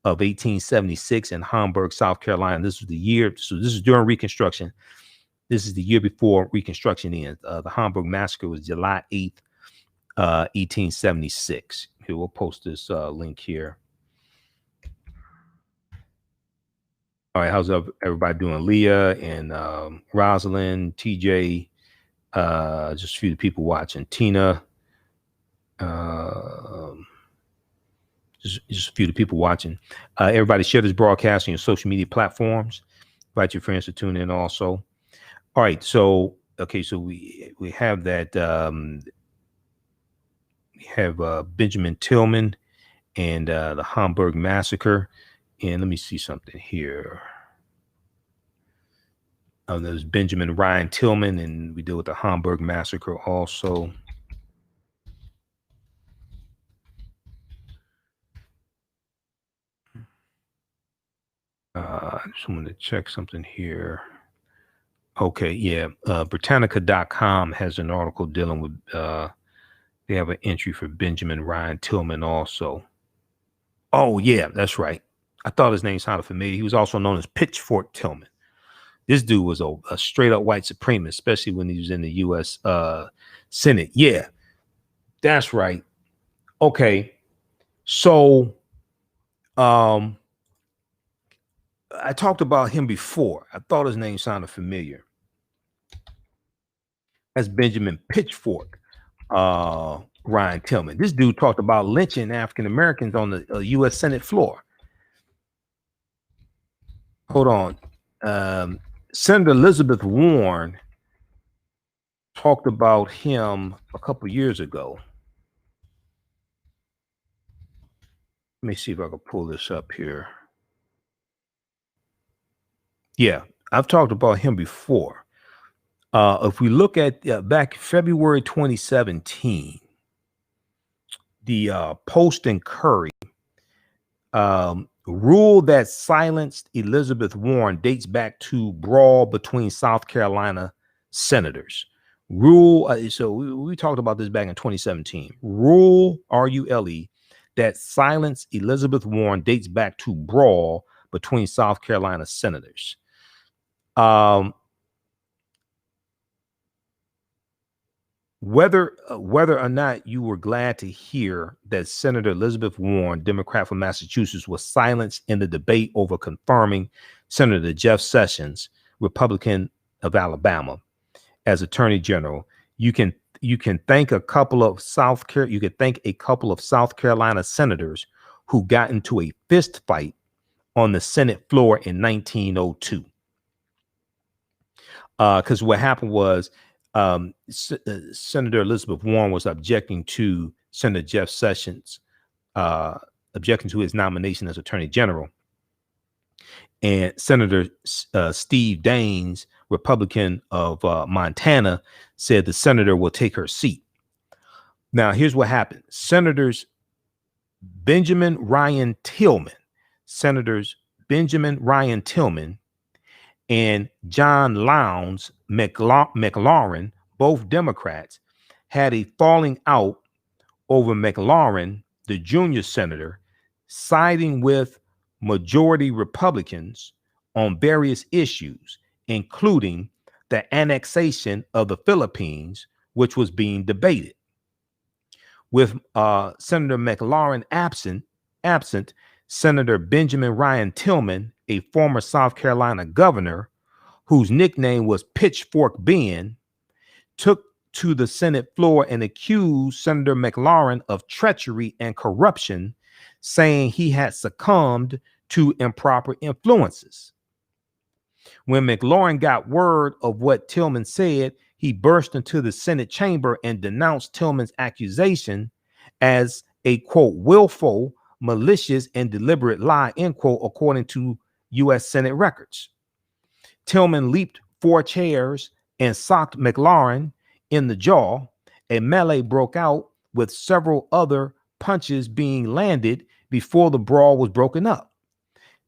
of 1876 in Hamburg, South Carolina. This was the year, so this is during Reconstruction. This is the year before Reconstruction ends. The Hamburg Massacre was July 8th, 1876. Here, we'll post this link here. All right, how's everybody doing? Leah and Rosalind, TJ, Just a few people watching. Tina. Just a few of the people watching. Everybody share this broadcast on your social media platforms. Invite your friends to tune in also. All right. So, okay. So we have that. We have Benjamin Tillman and the Hamburg Massacre. And let me see something here. There's Benjamin Ryan Tillman, and we deal with the Hamburg Massacre also. I just wanted to check something here. Okay, yeah. Britannica.com has an article dealing with, they have an entry for Benjamin Ryan Tillman also. Oh, yeah, that's right. I thought his name sounded familiar. He was also known as Pitchfork Tillman. This dude was a straight up white supremacist, especially when he was in the U.S. Senate. Yeah, that's right. Okay, so I talked about him before. I thought his name sounded familiar. That's Benjamin Pitchfork Ryan Tillman. This dude talked about lynching African Americans on the U.S. Senate floor. Hold on. Senator Elizabeth Warren talked about him a couple years ago. Let me see if I can pull this up here. Yeah, I've talked about him before. If we look at back February 2017, the Post and Curry rule that silenced Elizabeth Warren dates back to brawl between South Carolina senators. So we talked about this back in 2017. Rule, R-U-L-E, that silenced Elizabeth Warren dates back to brawl between South Carolina senators. Whether or not you were glad to hear that Senator Elizabeth Warren, Democrat from Massachusetts, was silenced in the debate over confirming Senator Jeff Sessions, Republican of Alabama, as Attorney General, you can thank a couple of South Carolina senators who got into a fist fight on the Senate floor in 1902. Because what happened was Senator Elizabeth Warren was objecting to Senator Jeff Sessions, objecting to his nomination as Attorney General. And Senator Steve Daines, Republican of Montana, said the senator will take her seat. Now, here's what happened. Senators Benjamin Ryan Tillman and John Lowndes McLaurin, both Democrats, had a falling out over McLaurin, the junior senator, siding with majority Republicans on various issues, including the annexation of the Philippines, which was being debated. With Senator McLaurin absent, Senator Benjamin Ryan Tillman, a former South Carolina governor whose nickname was Pitchfork Ben, took to the Senate floor and accused Senator McLaurin of treachery and corruption, saying he had succumbed to improper influences. When McLaurin got word of what Tillman said, he burst into the Senate chamber and denounced Tillman's accusation as a, quote, willful, malicious, and deliberate lie, end quote, according to U.S. Senate records. Tillman leaped 4 chairs and socked McLaurin in the jaw. A melee broke out with several other punches being landed before the brawl was broken up.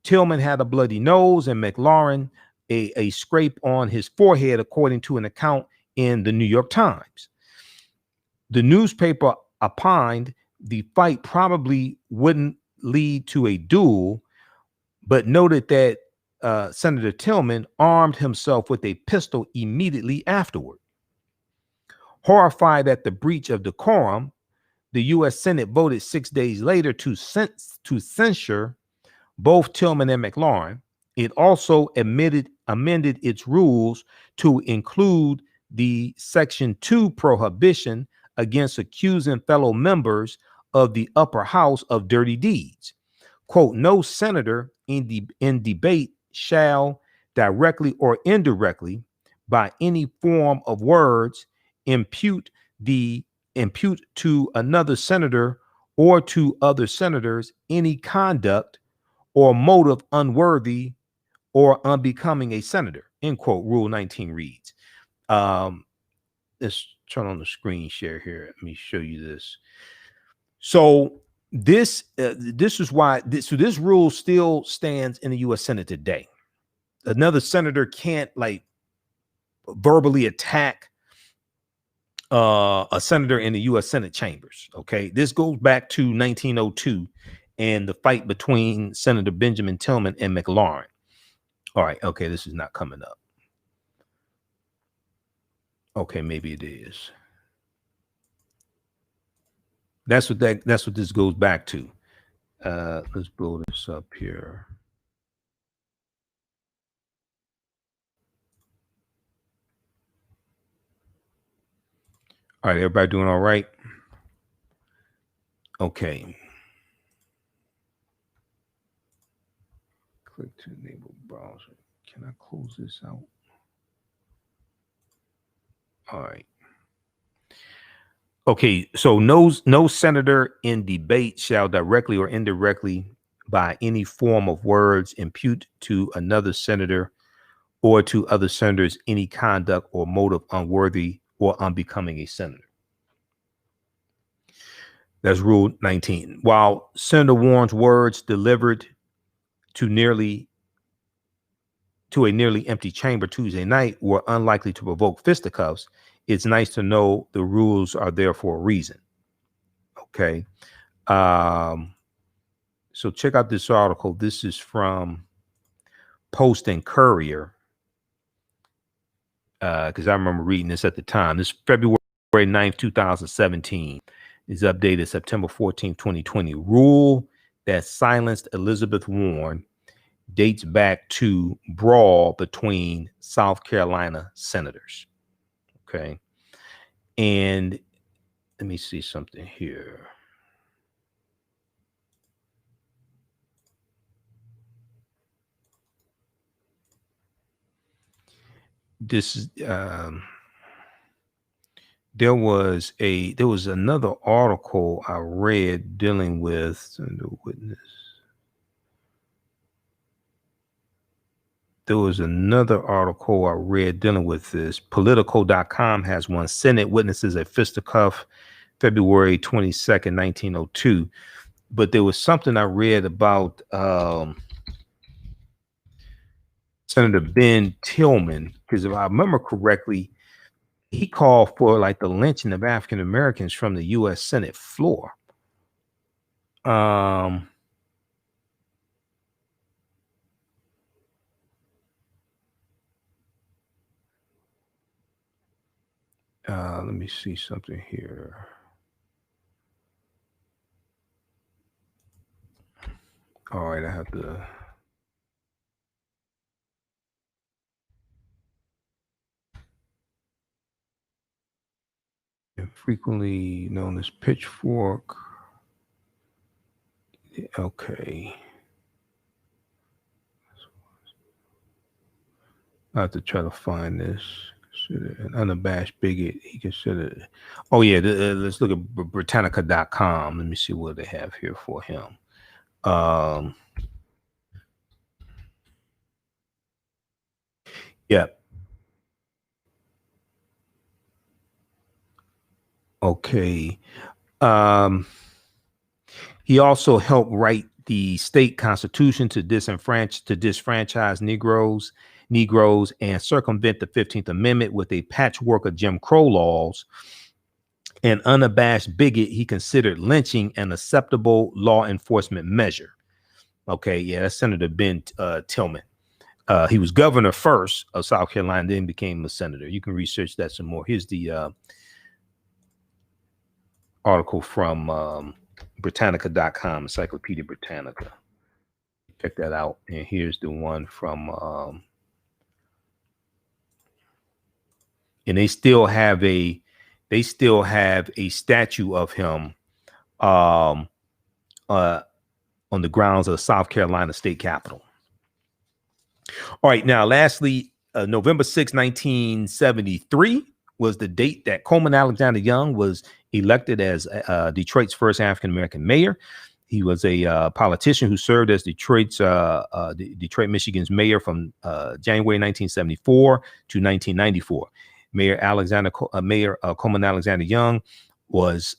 Tillman had a bloody nose and McLaurin a scrape on his forehead, according to an account in the New York Times. The newspaper opined the fight probably wouldn't lead to a duel, but noted that Senator Tillman armed himself with a pistol immediately afterward. Horrified at the breach of decorum, the U.S. Senate voted 6 days later to censure both Tillman and McLaurin. It also amended its rules to include the Section 2 prohibition against accusing fellow members of the upper house of dirty deeds. Quote, no senator in debate shall directly or indirectly by any form of words impute to another senator or to other senators any conduct or motive unworthy or unbecoming a senator, end quote. Rule 19 reads. Let's turn on the screen share here. Let me show you this. So this is why this rule still stands in the U.S. Senate today. Another senator can't like verbally attack a senator in the U.S. Senate chambers. Okay, this goes back to 1902 and the fight between Senator Benjamin Tillman and McLaurin. All right, okay, this is not coming up. Okay, maybe it is. That's what this goes back to. Let's blow this up here. All right, everybody doing all right? Okay. Click to enable browser. Can I close this out? All right. Okay, so no senator in debate shall directly or indirectly by any form of words impute to another senator or to other senators any conduct or motive unworthy or unbecoming a senator. That's Rule 19. While Senator Warren's words delivered to a nearly empty chamber Tuesday night were unlikely to provoke fisticuffs, it's nice to know the rules are there for a reason. Okay. So check out this article. This is from Post and Courier. Because I remember reading this at the time. This February 9th, 2017 is updated September 14th, 2020. Rule that silenced Elizabeth Warren dates back to brawl between South Carolina senators. Okay. And let me see something here. This is there was another article I read dealing with the witness. There was another article I read dealing with this. Politico.com has one. Senate witnesses a fisticuff February 22nd, 1902. But there was something I read about Senator Ben Tillman, because if I remember correctly, he called for like the lynching of African Americans from the U.S. Senate floor. Let me see something here. All right, I have to. Frequently known as pitchfork. Okay. I have to try to find this. An unabashed bigot. He considered. Oh yeah, let's look at Britannica.com. Let me see what they have here for him. Yeah. Okay. He also helped write the state constitution to disfranchise Negroes and circumvent the 15th Amendment with a patchwork of Jim Crow laws. An unabashed bigot, he considered lynching an acceptable law enforcement measure. Okay, yeah, that's Senator Ben Tillman. He was governor first of South Carolina, then became a senator. You can research that some more. Here's the article from Britannica.com, Encyclopedia Britannica. Check that out. And here's the one from and they still have a statue of him on the grounds of the South Carolina State Capitol. All right, now lastly, November 6, 1973 was the date that Coleman Alexander Young was elected as Detroit's first African-American mayor. He was a politician who served as Detroit, Michigan's mayor from January 1974 to 1994. Mayor Coleman Alexander Young was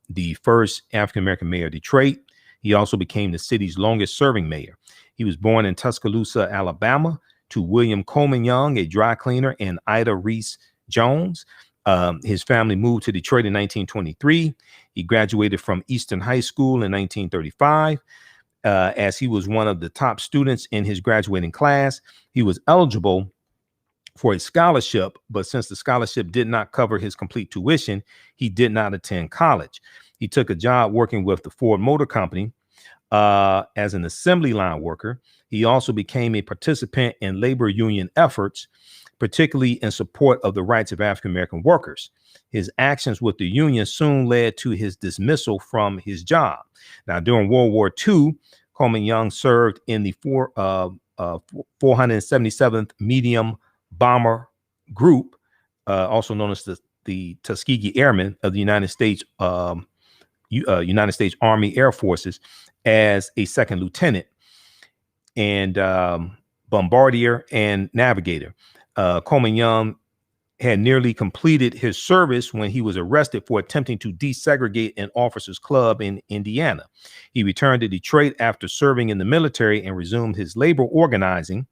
the first African-American mayor of Detroit. He also became the city's longest serving mayor. He was born in Tuscaloosa, Alabama, to William Coleman Young, a dry cleaner, and Ida Reese Jones. His family moved to Detroit in 1923. He graduated from Eastern High School in 1935. As he was one of the top students in his graduating class, he was eligible for a scholarship, but since the scholarship did not cover his complete tuition, he did not attend college. He took a job working with the Ford Motor Company as an assembly line worker. He also became a participant in labor union efforts, particularly in support of the rights of African-American workers. His actions with the union soon led to his dismissal from his job. Now, during World War II, Coleman Young served in the 477th Medium Bomber Group, also known as the Tuskegee Airmen of the United States Army Air Forces, as a second lieutenant and bombardier and navigator. Coleman Young had nearly completed his service when he was arrested for attempting to desegregate an officers' club in Indiana. He returned to Detroit after serving in the military and resumed his labor organizing.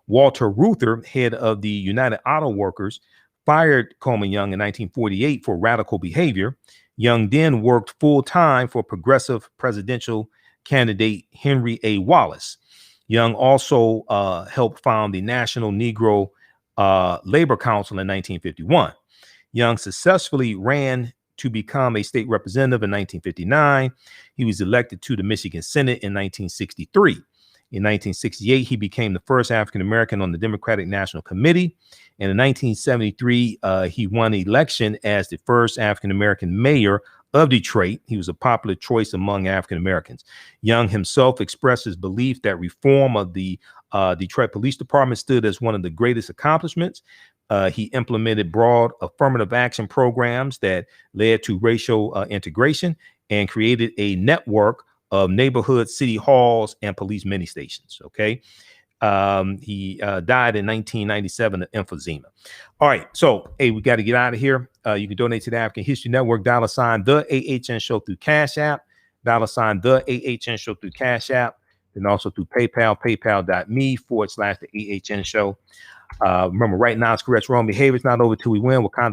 Walter Reuther, head of the United Auto Workers, fired Coleman Young in 1948 for radical behavior. Young then worked full-time for progressive presidential candidate Henry A. Wallace. Young also helped found the National Negro Labor Council in 1951. Young successfully ran to become a state representative in 1959. He was elected to the Michigan Senate in 1963. In 1968, he became the first African-American on the Democratic National Committee. And in 1973, he won election as the first African-American mayor of Detroit. He was a popular choice among African-Americans. Young himself expressed his belief that reform of the Detroit Police Department stood as one of the greatest accomplishments. He implemented broad affirmative action programs that led to racial integration and created a network of neighborhood city halls and police mini stations. Okay. He died in 1997 of emphysema. All right. So, hey, we got to get out of here. You can donate to the African History Network, $ the AHN Show through Cash App, $ the AHN Show through Cash App, and also through PayPal, paypal.me/the AHN Show. Remember, right now, it's correct wrong behavior. It's not over till we win. Wakanda